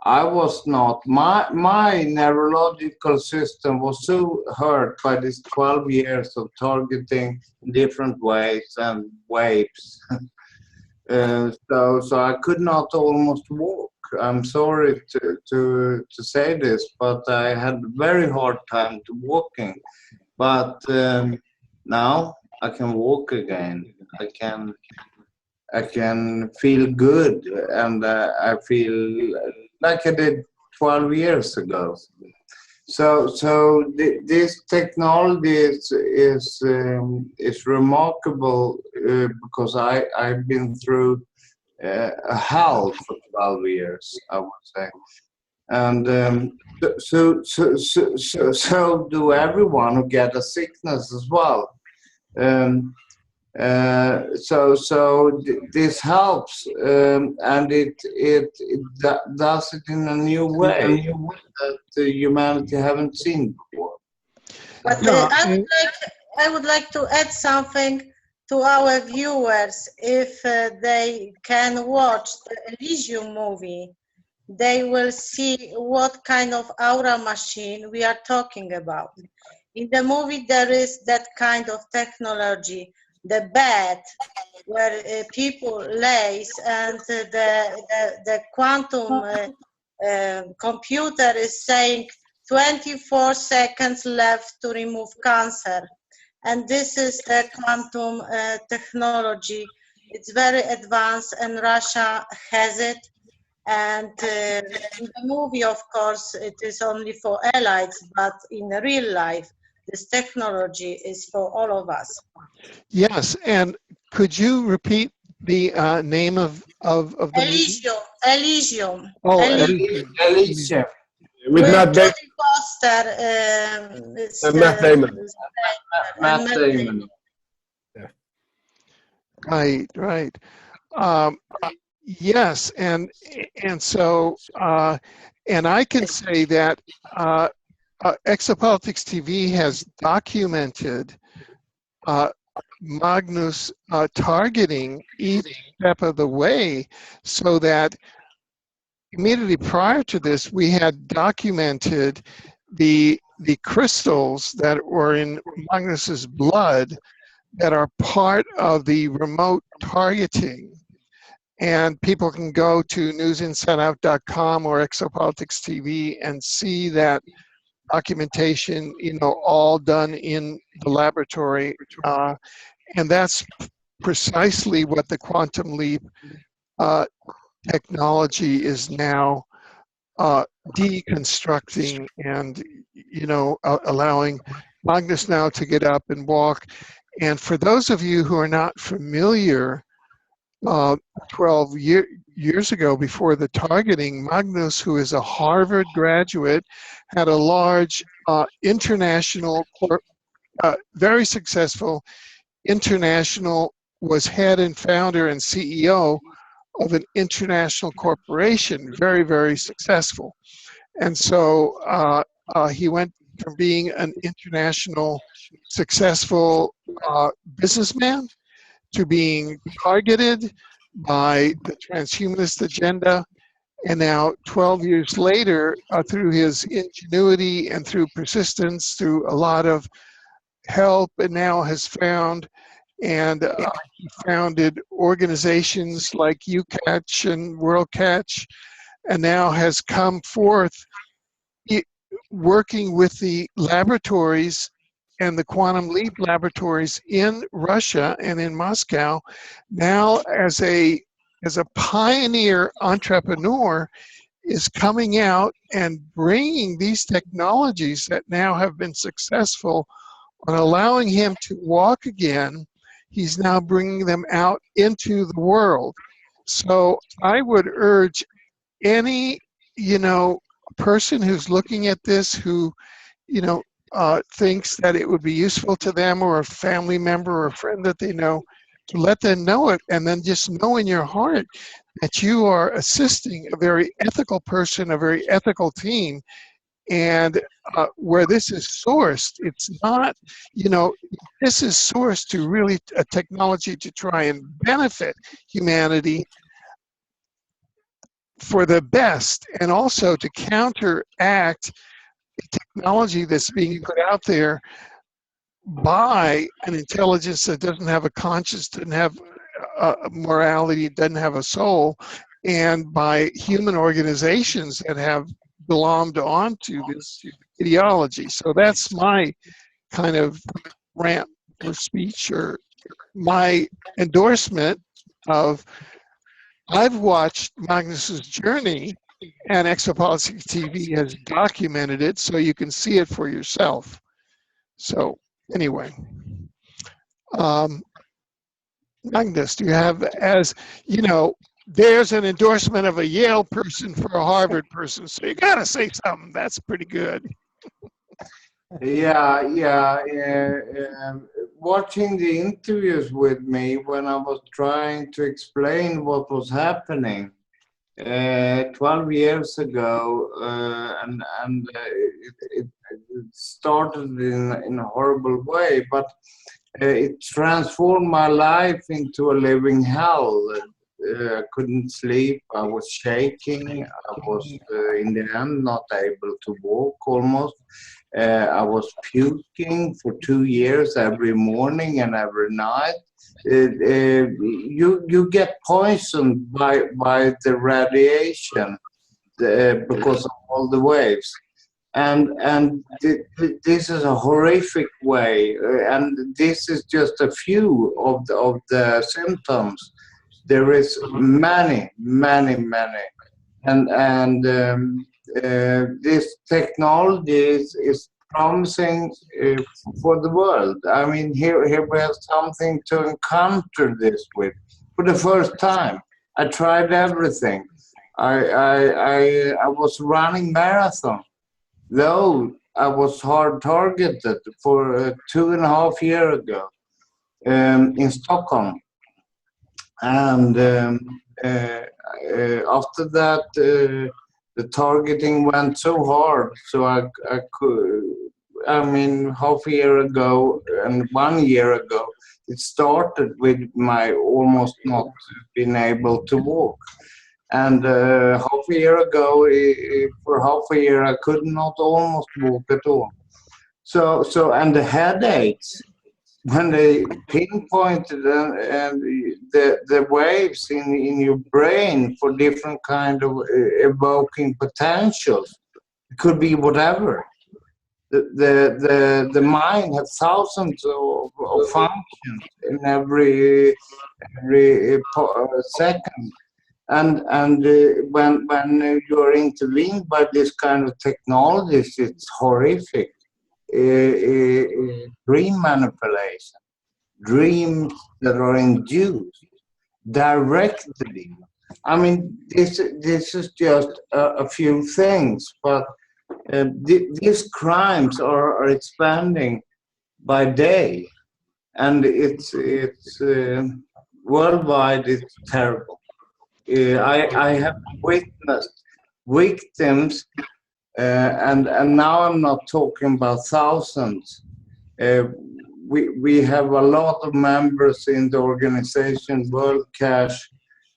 I was not, my neurological system was so hurt by this 12 years of targeting different ways and waves. So I could not almost walk. I'm sorry to say this, but I had a very hard time to walking. But now I can walk again. I can feel good, and I feel like I did 12 years ago. So this technology is remarkable because I've been through a hell for 12 years, I would say, and so do everyone who get a sickness as well. So this helps, and it does it in a new way that humanity haven't seen before. But Yeah, I would like to add something to our viewers. If they can watch the Elysium movie, they will see what kind of aura machine we are talking about. In the movie, there is that kind of technology, the bed where people lays, and the quantum computer is saying 24 seconds left to remove cancer. And this is the quantum technology. It's very advanced, and Russia has it. And in the movie, of course, it is only for elites, but in real life, this technology is for all of us. yes. And could you repeat the name of the movie? Elysium. Oh, Elysium. Alicia. With With Matt Damon Jodie Foster. and Matt Damon. Matt Damon. right, right. Um, yes, and so and I can say that Exopolitics TV has documented Magnus targeting each step of the way, so that immediately prior to this, we had documented the crystals that were in Magnus's blood that are part of the remote targeting. And people can go to newsinsideout.com or Exopolitics TV and see that documentation, all done in the laboratory. And that's precisely what the quantum leap technology is now deconstructing, and allowing Magnus now to get up and walk. And for those of you who are not familiar, 12 years ago, before the targeting, Magnus, who is a Harvard graduate, had a large international, very successful international, was head and founder and CEO of an international corporation, very, very successful. And so he went from being an international successful businessman to being targeted by the transhumanist agenda. And now 12 years later, through his ingenuity and through persistence, through a lot of help, and now has found, and he founded organizations like UCatch and WorldCatch, and now has come forth working with the laboratories and the Quantum Leap laboratories in Russia and in Moscow, now as a pioneer entrepreneur, is coming out and bringing these technologies that now have been successful on allowing him to walk again. He's now bringing them out into the world. So I would urge any, person who's looking at this, who, thinks that it would be useful to them, or a family member or a friend that they know, to let them know it, and then just know in your heart that you are assisting a very ethical person, a very ethical team. And where this is sourced, it's not, this is sourced to really a technology to try and benefit humanity for the best, and also to counteract the technology that's being put out there by an intelligence that doesn't have a conscience, doesn't have a morality, doesn't have a soul, and by human organizations that have belonged onto this ideology. So that's my kind of rant or speech, or my endorsement of, I've watched Magnus's journey, and Exopolitics TV has documented it, so you can see it for yourself. So anyway, Magnus, do you have, as there's an endorsement of a Yale person for a Harvard person, so you got to say something. That's pretty good. Yeah. Watching the interviews with me when I was trying to explain what was happening, 12 years ago, it started in a horrible way, but it transformed my life into a living hell. I couldn't sleep, I was shaking, I was in the end not able to walk almost. I was puking for 2 years every morning and every night. You get poisoned by the radiation because of all the waves, and this is a horrific way, and this is just a few of the symptoms. There is many, and this technology is promising for the world. I mean, here we have something to encounter this with for the first time. I tried everything. I was running marathon, though I was hard targeted for 2.5 years ago in Stockholm, and after that. The targeting went so hard, so I could. I mean, half a year ago and 1 year ago, it started with my almost not being able to walk. And half a year ago, for half a year, I could not almost walk at all. So and the headaches, when they pinpointed the waves in your brain for different kind of evoking potentials, it could be whatever. The mind has thousands of functions in every second, and when you are intervened by this kind of technologies, it's horrific. Dream manipulation, dreams that are induced directly. I mean, this is just a few things, but these crimes are expanding by day, and it's worldwide. It's terrible. I have witnessed victims. And now I'm not talking about thousands. We have a lot of members in the organization, World Cash,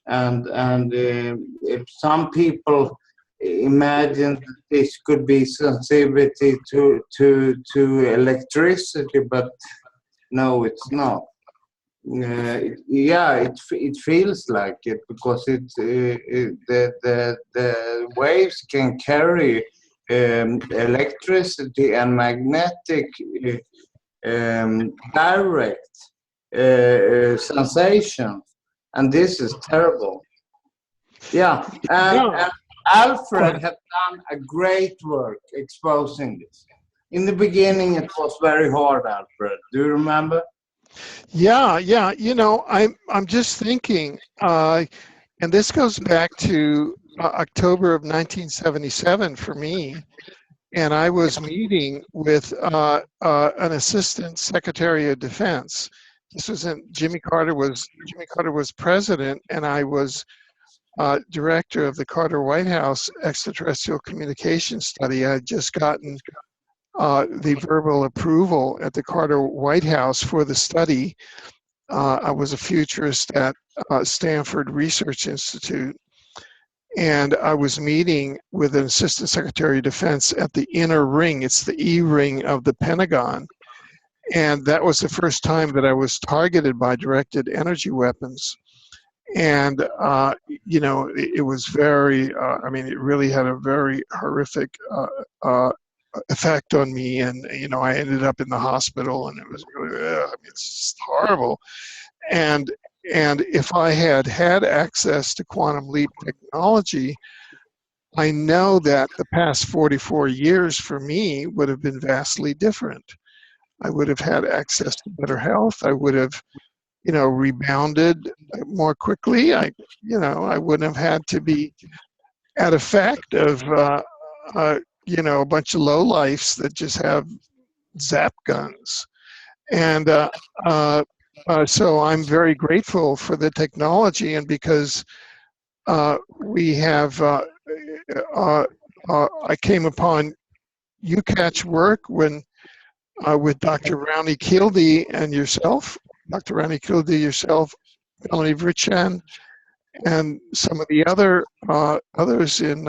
and if some people imagine that this could be sensitivity to electricity, but no, it's not. It feels like it because the waves can carry electricity and magnetic direct sensation, and this is terrible. Yeah, and Alfred had done a great work exposing this. In the beginning, it was very hard, Alfred. Do you remember? Yeah. You know, I'm just thinking, and this goes back to October of 1977 for me, and I was meeting with an assistant secretary of defense. This was Jimmy Carter was president, and I was director of the Carter White House extraterrestrial communication study. I had just gotten the verbal approval at the Carter White House for the study. I was a futurist at Stanford Research Institute, and I was meeting with an assistant secretary of defense at the inner ring. It's the E ring of the Pentagon. And that was the first time that I was targeted by directed energy weapons. And, you know, it was very, I mean, it really had a very horrific effect on me. And, you know, I ended up in the hospital, and it was really, I mean, it's just horrible. And if I had had access to quantum leap technology, I know that the past 44 years for me would have been vastly different. I would have had access to better health. I would have, you know, rebounded more quickly. I wouldn't have had to be at effect of, you know, a bunch of lowlifes that just have zap guns. And so I'm very grateful for the technology, and because we have, I came upon UCatch work when with Dr. Rowney Kildy and yourself, Dr. Rowney Kildy, yourself, Melanie Vrichan, and some of the others in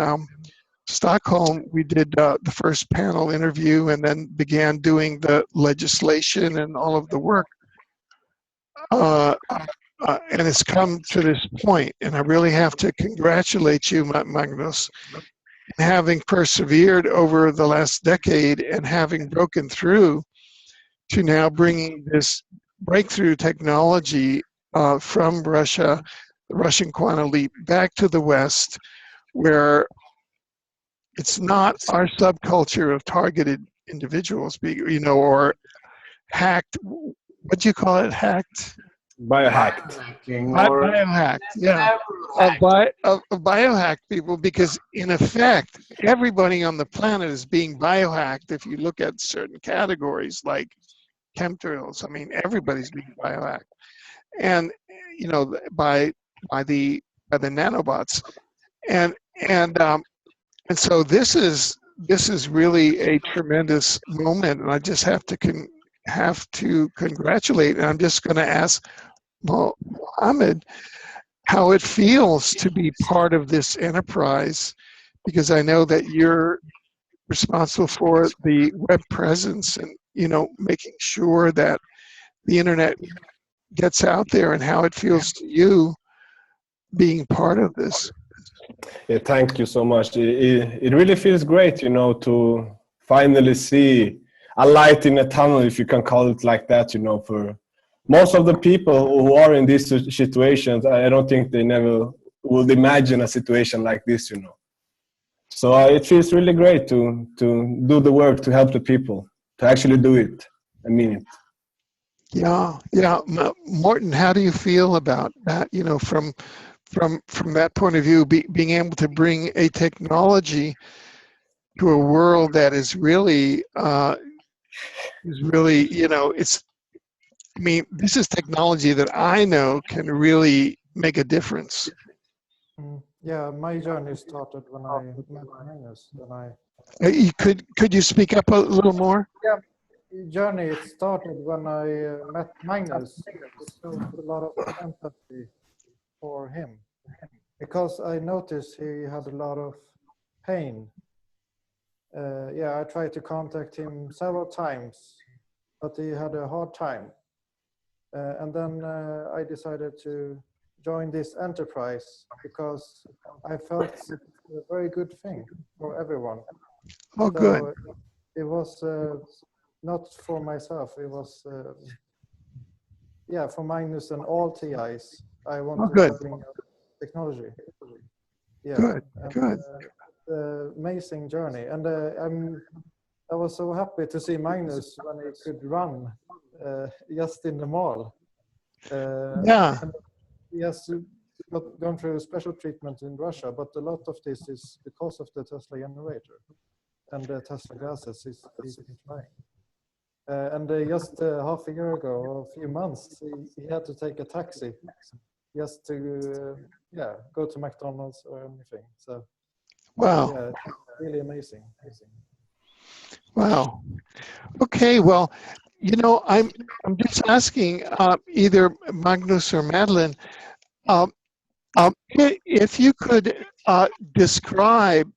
Stockholm. We did the first panel interview and then began doing the legislation and all of the work. And it's come to this point, and I really have to congratulate you, Magnus, having persevered over the last decade and having broken through to now bringing this breakthrough technology from Russia, the Russian quantum leap, back to the West, where it's not our subculture of targeted individuals, you know, or hacked. What do you call it? Hacked? Biohacked. Biohacked, yeah. Biohacked people, because in effect, everybody on the planet is being biohacked. If you look at certain categories like chemtrails, I mean, everybody's being biohacked, and you know, by the nanobots, and so this is really a tremendous moment, and I just have to congratulate. And I'm just going to ask Mohammed how it feels to be part of this enterprise, because I know that you're responsible for the web presence and, you know, making sure that the internet gets out there, and how it feels to you being part of this. Yeah, thank you so much. It really feels great, you know, to finally see a light in a tunnel, if you can call it like that, you know. For most of the people who are in these situations, I don't think they never would imagine a situation like this, you know. So it feels really great to do the work, to help the people, to actually do it. I mean it. Yeah. Morten, how do you feel about that? You know, from that point of view, being able to bring a technology to a world that is really, you know, I mean, this is technology that I know can really make a difference. Yeah, my journey started when I met Magnus. Could you speak up a little more? Yeah, journey started when I met Magnus. It showed a lot of empathy for him, because I noticed he had a lot of pain. Yeah, I tried to contact him several times, but he had a hard time. And then I decided to join this enterprise because I felt it's a very good thing for everyone. Oh, so good. It was not for myself. It was, yeah, for Magnus and all TIs. I want to bring technology. Yeah, Good. Amazing journey, and I was so happy to see Magnus when he could run just in the mall. Yeah. He has gone through special treatment in Russia, but a lot of this is because of the Tesla generator and the Tesla glasses he's been trying. And just half a year ago, or a few months, he had to take a taxi just to go to McDonald's or anything. So wow. Yeah, really amazing. Wow. Okay, well, you know, I'm just asking either Magnus or Madeline, if you could describe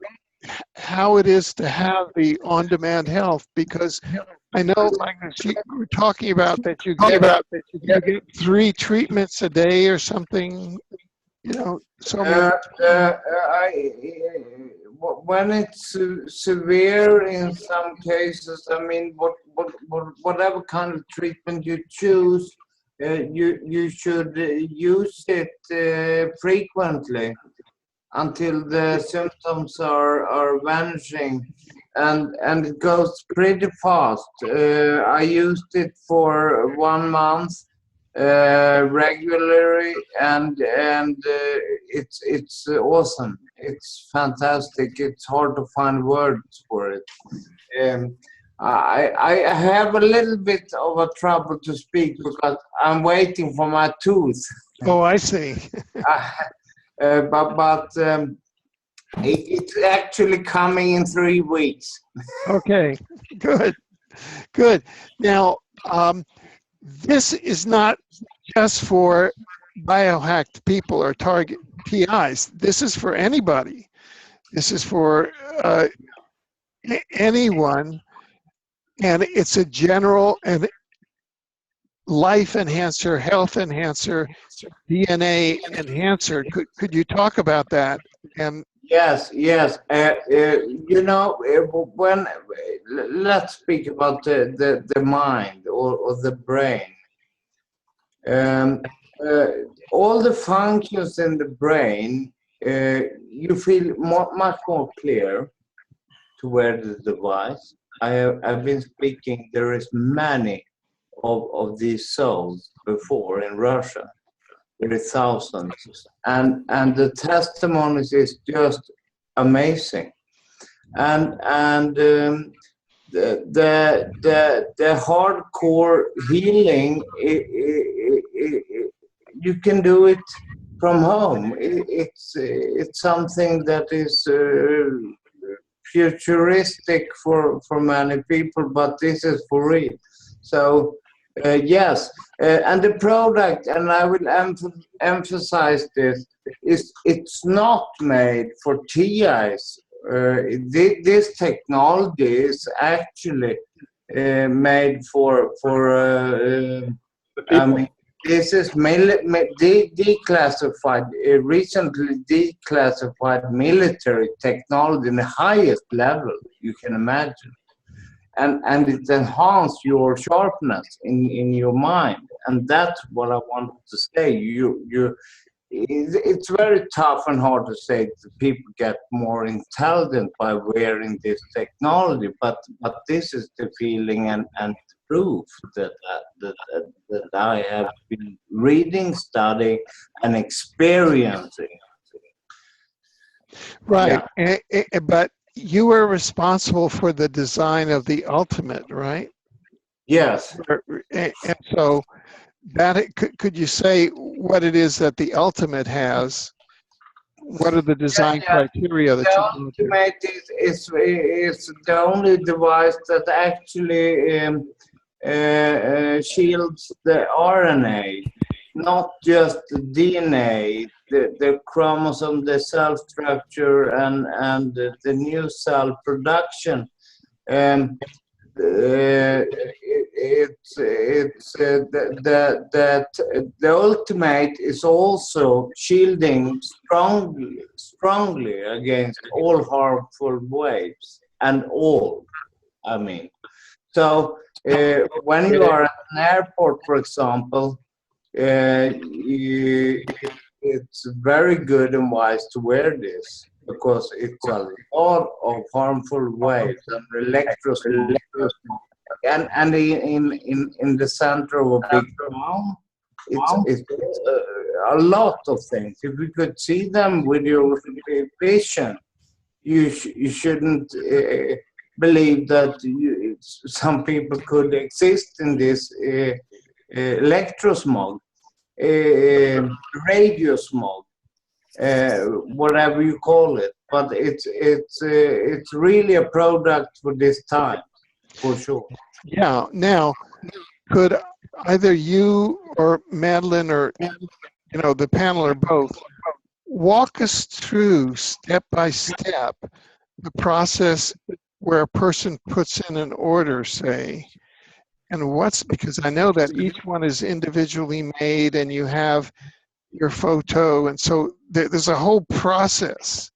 how it is to have the on-demand health, because I know, Magnus, you were talking about that you get 3 treatments a day or something, you know, so when it's severe in some cases, I mean, whatever kind of treatment you choose, you should use it frequently until the symptoms are vanishing, and it goes pretty fast. I used it for 1 month regularly, and it's awesome. It's fantastic. It's hard to find words for it. I have a little bit of a trouble to speak because I'm waiting for my tooth. Oh, I see. It's actually coming in 3 weeks. Okay, good, good. Now, this is not just for biohacked people or target PIs. This is for anybody. This is for anyone, and it's a general and life enhancer, health enhancer, DNA enhancer. Could you talk about that? And Yes. You know, when let's speak about the mind or the brain. All the functions in the brain, you feel much more clear to wear the device. I've been speaking. There is many of these souls before in Russia. There are thousands, and the testimonies is just amazing, and the hardcore healing, you can do it from home. It's something that is futuristic for many people, but this is for real. So. Yes, and the product, and I will emphasize this, it's not made for TIs. This technology is actually made for I mean, this is declassified, recently declassified military technology in the highest level you can imagine. And it enhances your sharpness in your mind, and that's what I wanted to say. It's very tough and hard to say that people get more intelligent by wearing this technology, but this is the feeling and proof that I have been reading, studying, and experiencing. right, but you were responsible for the design of the ultimate, right? Yes. And so that could you say what it is that the ultimate has? What are the design criteria that the you ultimate is the only device that actually shields the RNA, not just the DNA, the chromosome, the cell structure, and the new cell production. The ultimate is also shielding strongly against all harmful waves and all. I mean, so when you are at an airport, for example, it's very good and wise to wear this because it's a lot of harmful waves and and in the center of a big town, it's a lot of things. If you could see them with your vision, you shouldn't believe that some people could exist in this electrosmog, radio smog, whatever you call it. But it's really a product for this time, for sure. Yeah. Now, could either you or Madeline or the panel or both walk us through step by step the process where a person puts in an order, say, and because I know that each one is individually made and you have your photo, and so there's a whole process,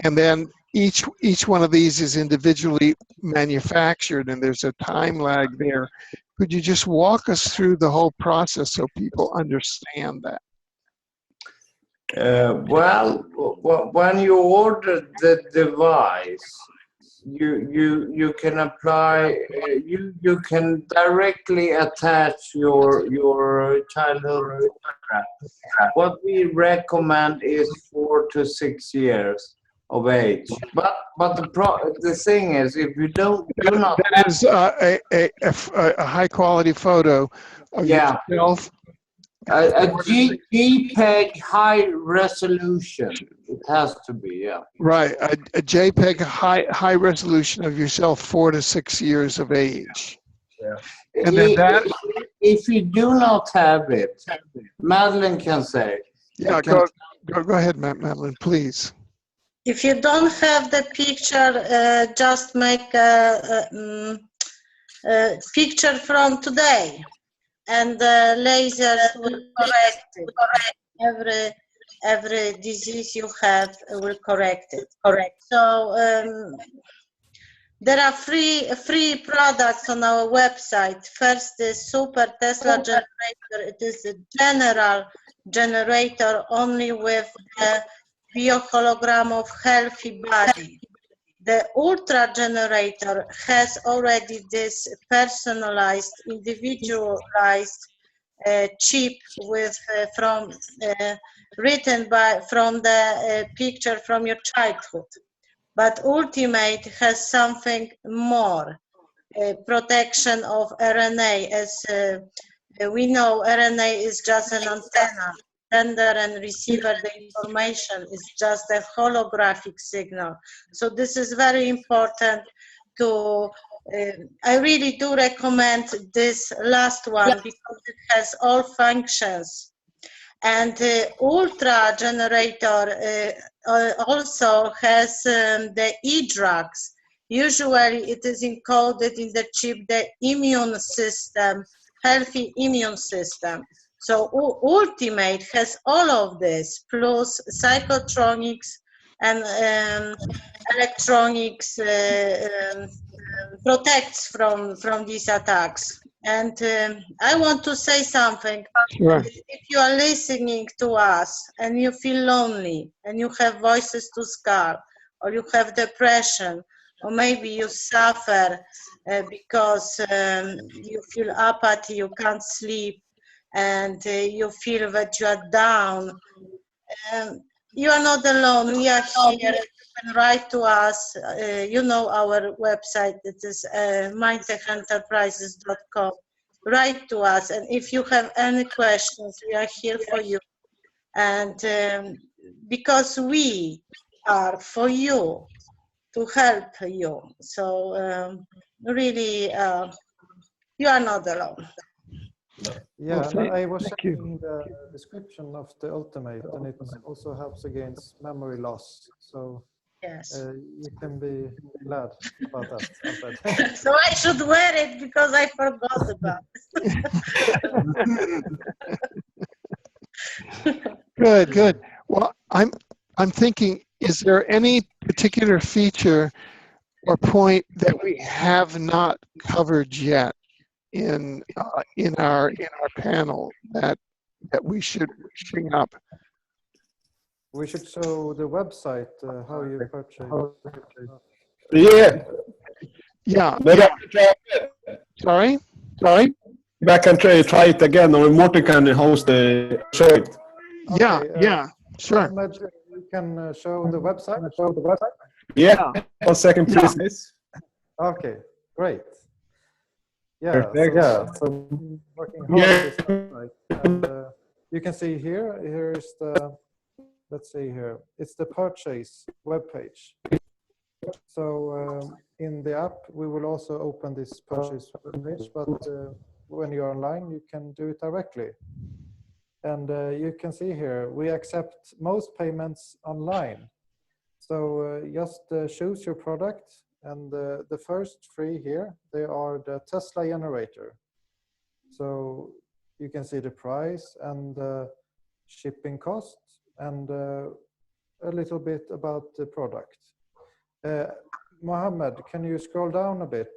and then each one of these is individually manufactured and there's a time lag there. Could you just walk us through the whole process so people understand that? Well, when you order the device, you can apply. You can directly attach your childhood. What we recommend is 4 to 6 years of age. But the thing is, if you do not, that is a high quality photo of yourself A JPEG high resolution. It has to be, yeah. Right, a JPEG high resolution of yourself 4 to 6 years of age. Yeah. And then that, If you do not have it, Madeline can say. yeah, go ahead, Madeline, please. If you don't have the picture, just make a picture from today, and the lasers will correct it. Every disease you have will correct it. So there are free products on our website. First is Super Tesla Generator. It is a general generator only with the biohologram of healthy body. The Ultra Generator has already this personalized, individualized chip with written from the picture from your childhood. But Ultimate has something more, protection of RNA. As we know, RNA is just an antenna. Sender and receiver, the information is just a holographic signal. So this is very important to, I really do recommend this last one because it has all functions. And Ultra Generator also has the e-drugs. Usually it is encoded in the chip, the immune system, healthy immune system. So Ultimate has all of this, plus psychotronics and electronics protects from these attacks. And I want to say something. Sure. If you are listening to us and you feel lonely and you have voices to scar, or you have depression, or maybe you suffer because you feel apathy, you can't sleep, and you feel that you are down, you are not alone. We are here. You can write to us. You know our website. It is MindTechEnterprises.com. Write to us, and if you have any questions, we are here for you. And because we are for you, to help you. So really, you are not alone. Yeah, Well, and I was thank you. checking the description of the Ultimate, and it also helps against memory loss. So Yes. you can be glad about that, Alfred. So I should wear it because I forgot about it. Good. Well, I'm thinking, is there any particular feature or point that we have not covered yet in our panel that we should bring up? We should show the website how you purchase. Yeah. Yeah. Maybe I can try it. Sorry. Maybe I can try it again, or Morten can host the show it. Yeah. Okay, Yeah. Sure. Ahmed, you can show the website. Yeah. 1 second, please. Okay, great. Yeah, Perfect. so working hard on this website. And, you can see here, here's the, let's see here, it's the purchase webpage. So in the app, we will also open this purchase webpage, but when you're online, you can do it directly. And you can see here, we accept most payments online. So just choose your product, and the first 3 here, they are the Tesla generator. So you can see the price and the shipping cost, and a little bit about the product. Mohammed, can you scroll down a bit?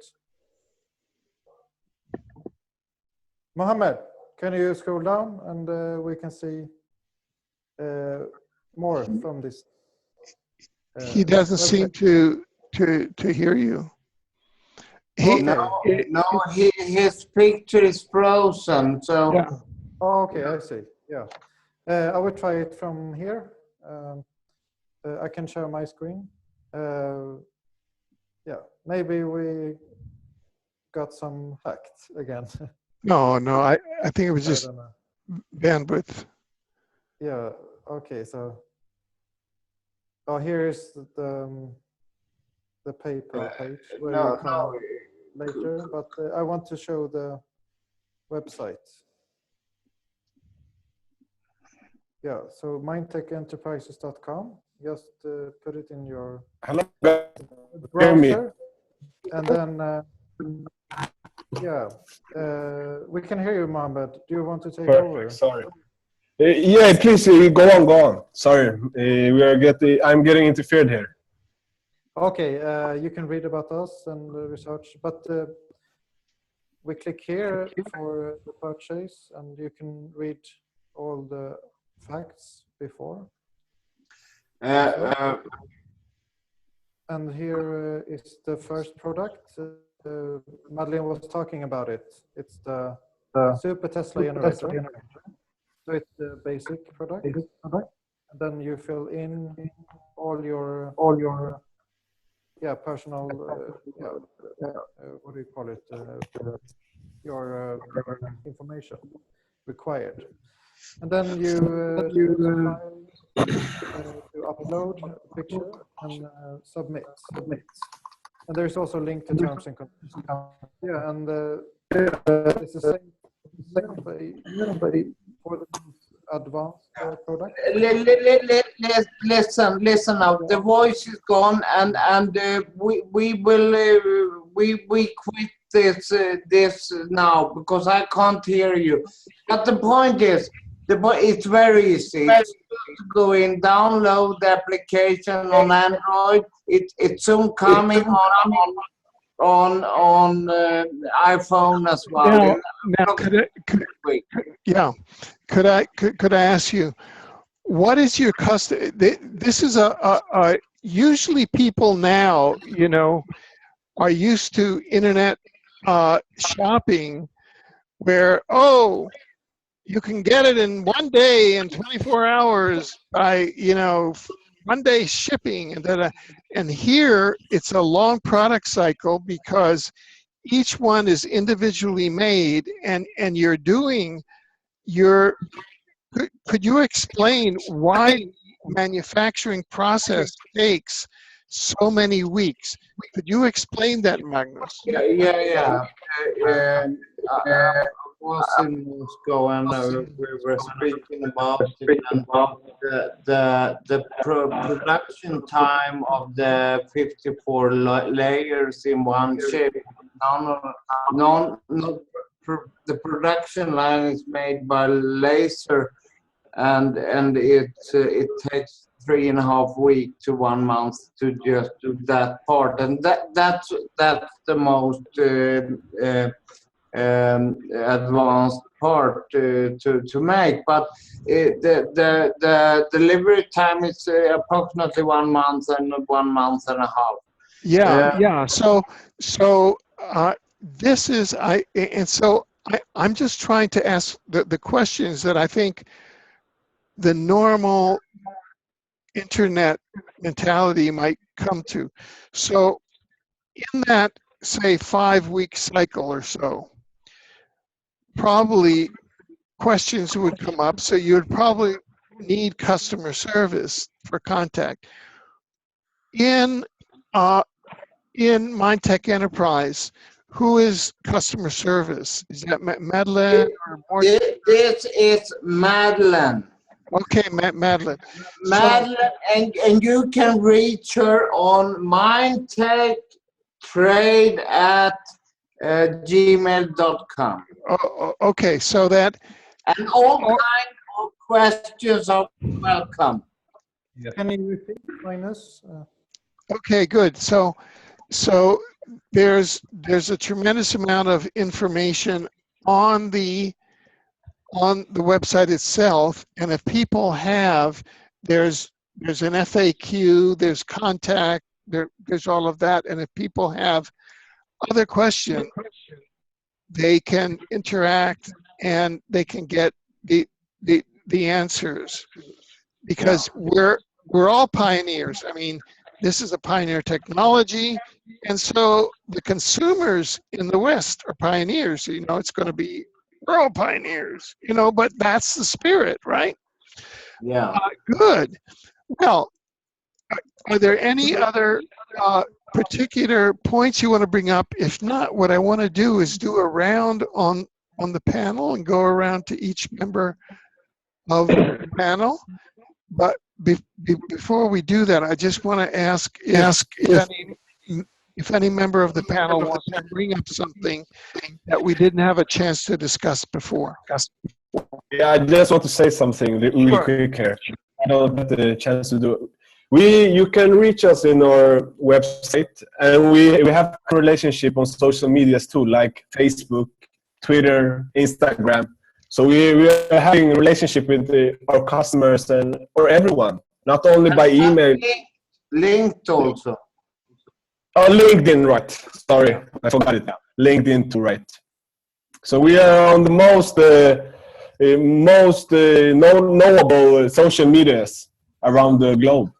Mohammed, can you scroll down, and we can see more from this? He doesn't seem to hear you. His picture is frozen. So yeah. Oh, okay, I see. Yeah, I will try it from here. I can share my screen. Yeah, maybe we got some hacked again. No, I think it was just bandwidth. Yeah. Okay. So, oh, here is the paper page where you come later, but I want to show the website. Yeah. So mindtechenterprises.com. Just put it in your Hello, guys. Hear me? browser, and then yeah, we can hear you, Mohammed. Do you want to take over? Perfect. Sorry. Yeah, please go on. Go on. Sorry, I'm getting interfered here. Okay, you can read about us and research, but we click here for the purchase, and you can read all the facts before. And here is the first product. Madeleine was talking about it. It's the Super Tesla generator. So it's the basic product. And then you fill in all your personal what do you call it? Your information required. And then you upload a picture and submit. And there's also a link to terms and conditions. Yeah, and it's the same for the advanced product. Listen now. The voice is gone, and we quit this now because I can't hear you. But the point is, it's very easy. It's to go in, download the application on Android. It's soon coming on iPhone as well. Now could I ask you, what is your custom? This is usually people now, are used to internet shopping, where you can get it in 1 day and 24 hours by 1 day shipping, and here it's a long product cycle because each one is individually made, and could you explain why manufacturing process takes so many weeks? Could you explain that, Magnus? Yeah. Was in Moscow, and we were speaking about it, and the production time of the 54 layers in one chip. The production line is made by laser, and it takes 3.5 weeks to 1 month to just do that part, and that's the most advanced part to make, but the delivery time is approximately 1 month and 1.5 months. Yeah. So this is I'm just trying to ask the questions that I think the normal internet mentality might come to. So in that, say, 5-week cycle or so, probably questions would come up. So you would probably need customer service for contact. In MindTech Enterprise, who is customer service? Is that Madeleine or Morgan? This is Madeleine. Okay, Madeleine. Madeleine, and you can reach her on mintechtrade@gmail.com. Okay, so that. And all kinds of questions are welcome. Can you repeat, Linus? Okay, good. So there's a tremendous amount of information on the website itself, and if people there's an FAQ, there's contact, there's all of that, and if people have other questions, they can interact and they can get the answers, because we're all pioneers. I mean, this is a pioneer technology, and so the consumers in the West are pioneers. It's going to be We're all pioneers, you know, but that's the spirit, right? Yeah. Good. Well, are there any other particular points you want to bring up? If not, what I want to do is do a round on the panel and go around to each member of the panel. But before we do that, I just want to ask if any member of the panel wants to bring up something that we didn't have a chance to discuss before. Yeah, I just want to say something really quick here. I don't get the chance to do it. You can reach us in our website, and we have a relationship on social medias too, like Facebook, Twitter, Instagram. So we are having a relationship with our customers or everyone, not only by email. Linked also. Oh, LinkedIn, right. Sorry, I forgot it now. LinkedIn too, right. So we are on the most knowable social medias around the globe.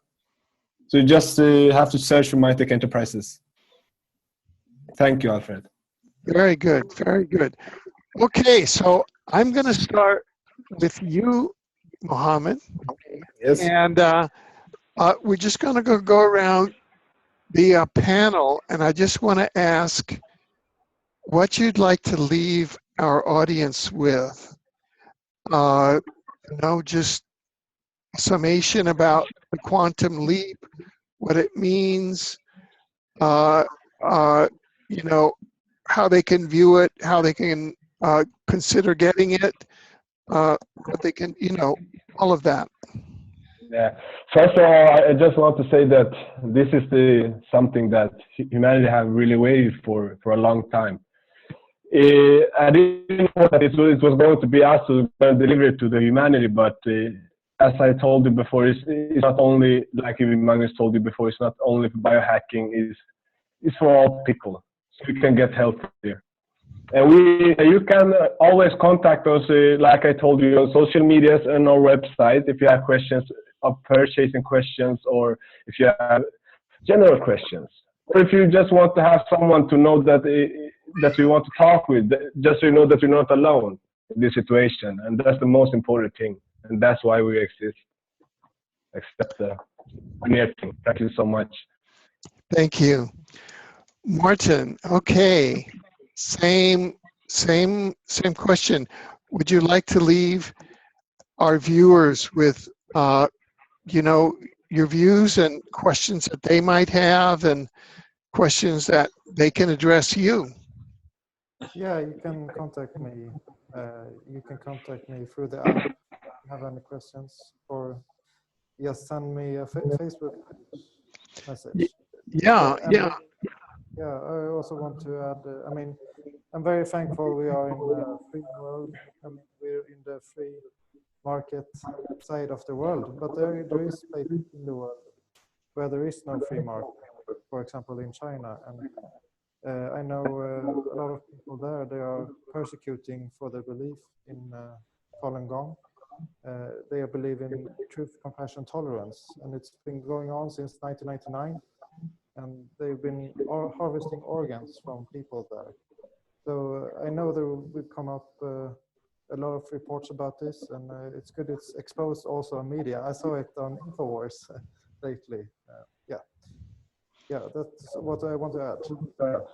So you just have to search for MindTechEnterprises. Thank you, Alfred. Very good, very good. Okay, so I'm going to start with you, Mohammed. Yes. And we're just going to go around the panel, and I just want to ask what you'd like to leave our audience with. Just a summation about the quantum leap, what it means, how they can view it, how they can consider getting it, what they can, all of that. Yeah. First of all, I just want to say that this is something that humanity have really waited for a long time. I didn't know that it was going to be us to deliver it to the humanity, but as I told you before, it's not only, like even Magnus told you before, it's not only for biohacking, it's for all people, so you can get help there. And you can always contact us, like I told you, on social medias and our website if you have questions of purchasing questions, or if you have general questions, or if you just want to have someone to know that you want to talk with, just so you know that you're not alone in this situation. And that's the most important thing, and that's why we exist. Except the near thing. Thank you so much. Thank you, Martin. Okay, same question. Would you like to leave our viewers with your views and questions that they might have, and questions that they can address you? Yeah, you can contact me. You can contact me through the app if you have any questions, or just send me a Facebook message. Yeah. Yeah, I also want to add, I'm very thankful we are in a free world. We're in the free market side of the world, but there is places in the world where there is no free market, for example in China. And I know a lot of people there, they are persecuting for their belief in Falun Gong. They believe in truth, compassion, tolerance, and it's been going on since 1999. And they've been harvesting organs from people there. So I know there will come up a lot of reports about this, and it's good it's exposed also on media. I saw it on InfoWars lately. Yeah, that's what I want to add.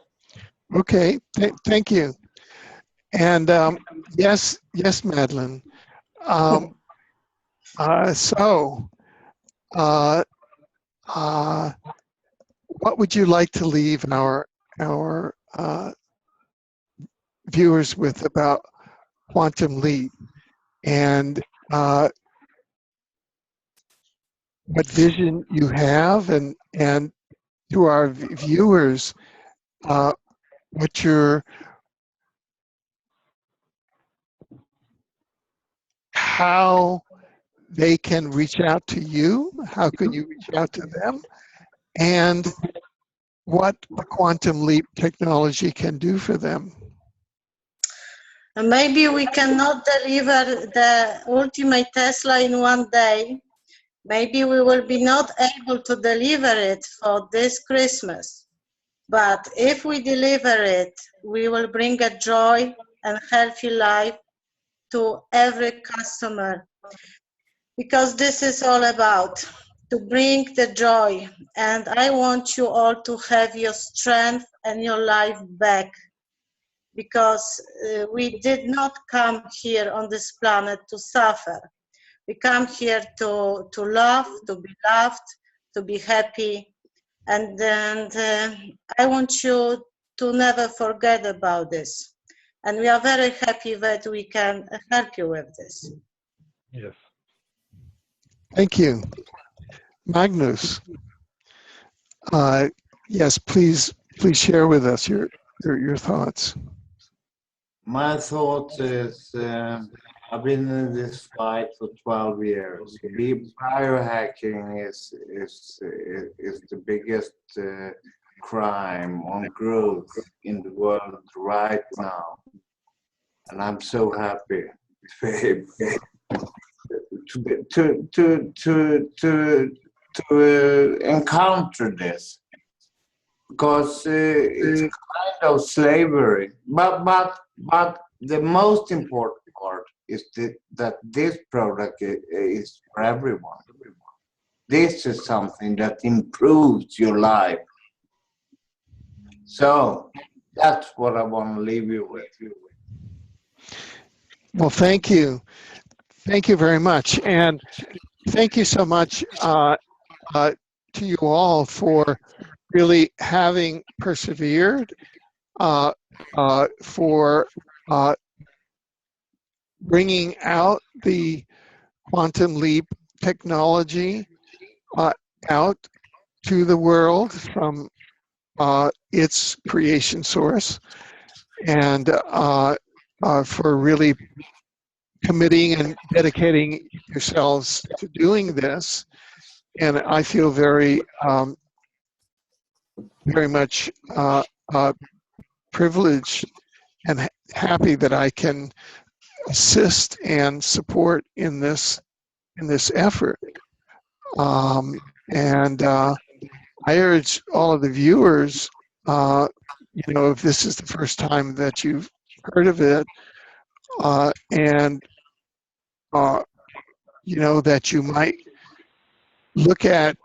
Okay, thank you. And yes, Madeline. What would you like to leave our viewers with about quantum leap, and what vision you have, and to our viewers, how they can reach out to you, how can you reach out to them, and what the quantum leap technology can do for them. Maybe we cannot deliver the ultimate Tesla in one day. Maybe we will be not able to deliver it for this Christmas. But if we deliver it, we will bring a joy and healthy life to every customer, because this is all about to bring the joy. And I want you all to have your strength and your life back, because we did not come here on this planet to suffer. We come here to love, to be loved, to be happy. And I want you to never forget about this. And we are very happy that we can help you with this. Yes. Thank you. Magnus, yes, please share with us your thoughts. My thought is, I've been in this fight for 12 years. Biohacking is the biggest crime on growth in the world right now, and I'm so happy to encounter this, because it's a kind of slavery. But the most important part is that this product is for everyone. This is something that improves your life. So that's what I want to leave you with. Well, thank you. Thank you very much. And thank you so much to you all for really having persevered, for bringing out the quantum leap technology out to the world from its creation source, and for really committing and dedicating yourselves to doing this. And I feel very, very much privileged and happy that I can assist and support in this effort. And I urge all of the viewers, if this is the first time that you've heard of it, and that you might look at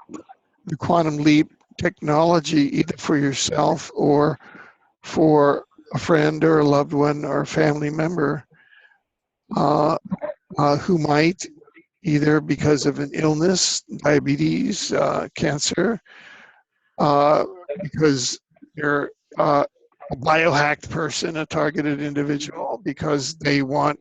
the quantum leap technology either for yourself or for a friend or a loved one or a family member who might, either because of an illness, diabetes, cancer, because they're a biohacked person, a targeted individual, because they want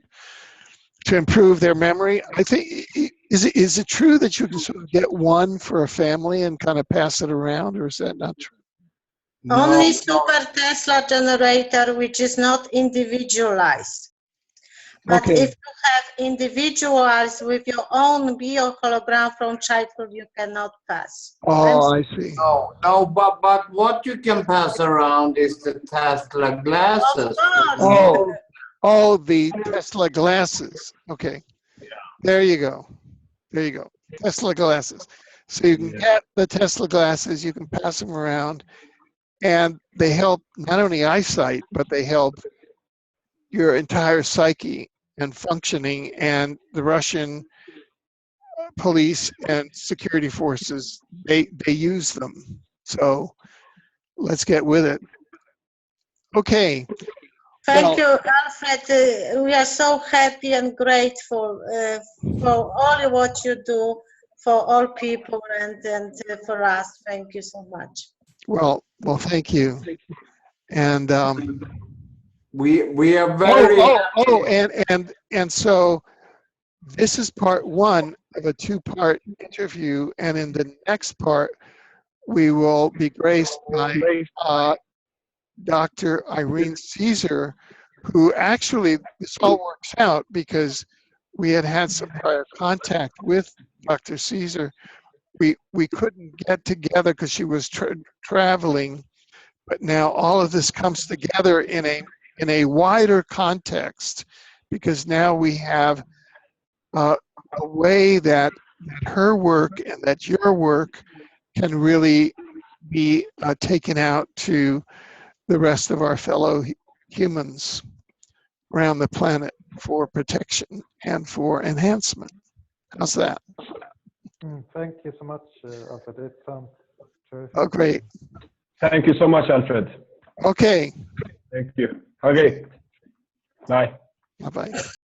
to improve their memory. I think, is it true that you can sort of get one for a family and kind of pass it around, or is that not true? Only super Tesla generator, which is not individualized. But Okay. if you have individualized with your own bio-hologram from childhood, you cannot pass. Oh, I see. No, but what you can pass around is the Tesla glasses. Oh, the Tesla glasses. Okay. There you go. There you go. Tesla glasses. So you can get the Tesla glasses, you can pass them around, and they help not only eyesight, but they help your entire psyche and functioning, and the Russian police and security forces, they use them. So let's get with it. Okay. Thank you, Alfred. We are so happy and grateful for all what you do for all people and for us. Thank you so much. Well, thank you. And we are very and so this is part one of a two-part interview, and in the next part we will be graced by Dr. Irene Caesar, who actually, this all works out because we had some prior contact with Dr. Caesar. We couldn't get together because she was traveling, but now all of this comes together in a wider context, because now we have a way that her work and that your work can really be taken out to the rest of our fellow humans. around the planet for protection and for enhancement. How's that? Thank you so much, Alfred. It sounds terrific. Oh, great. Thank you so much, Alfred. Okay. Thank you. Okay. Bye. Bye-bye.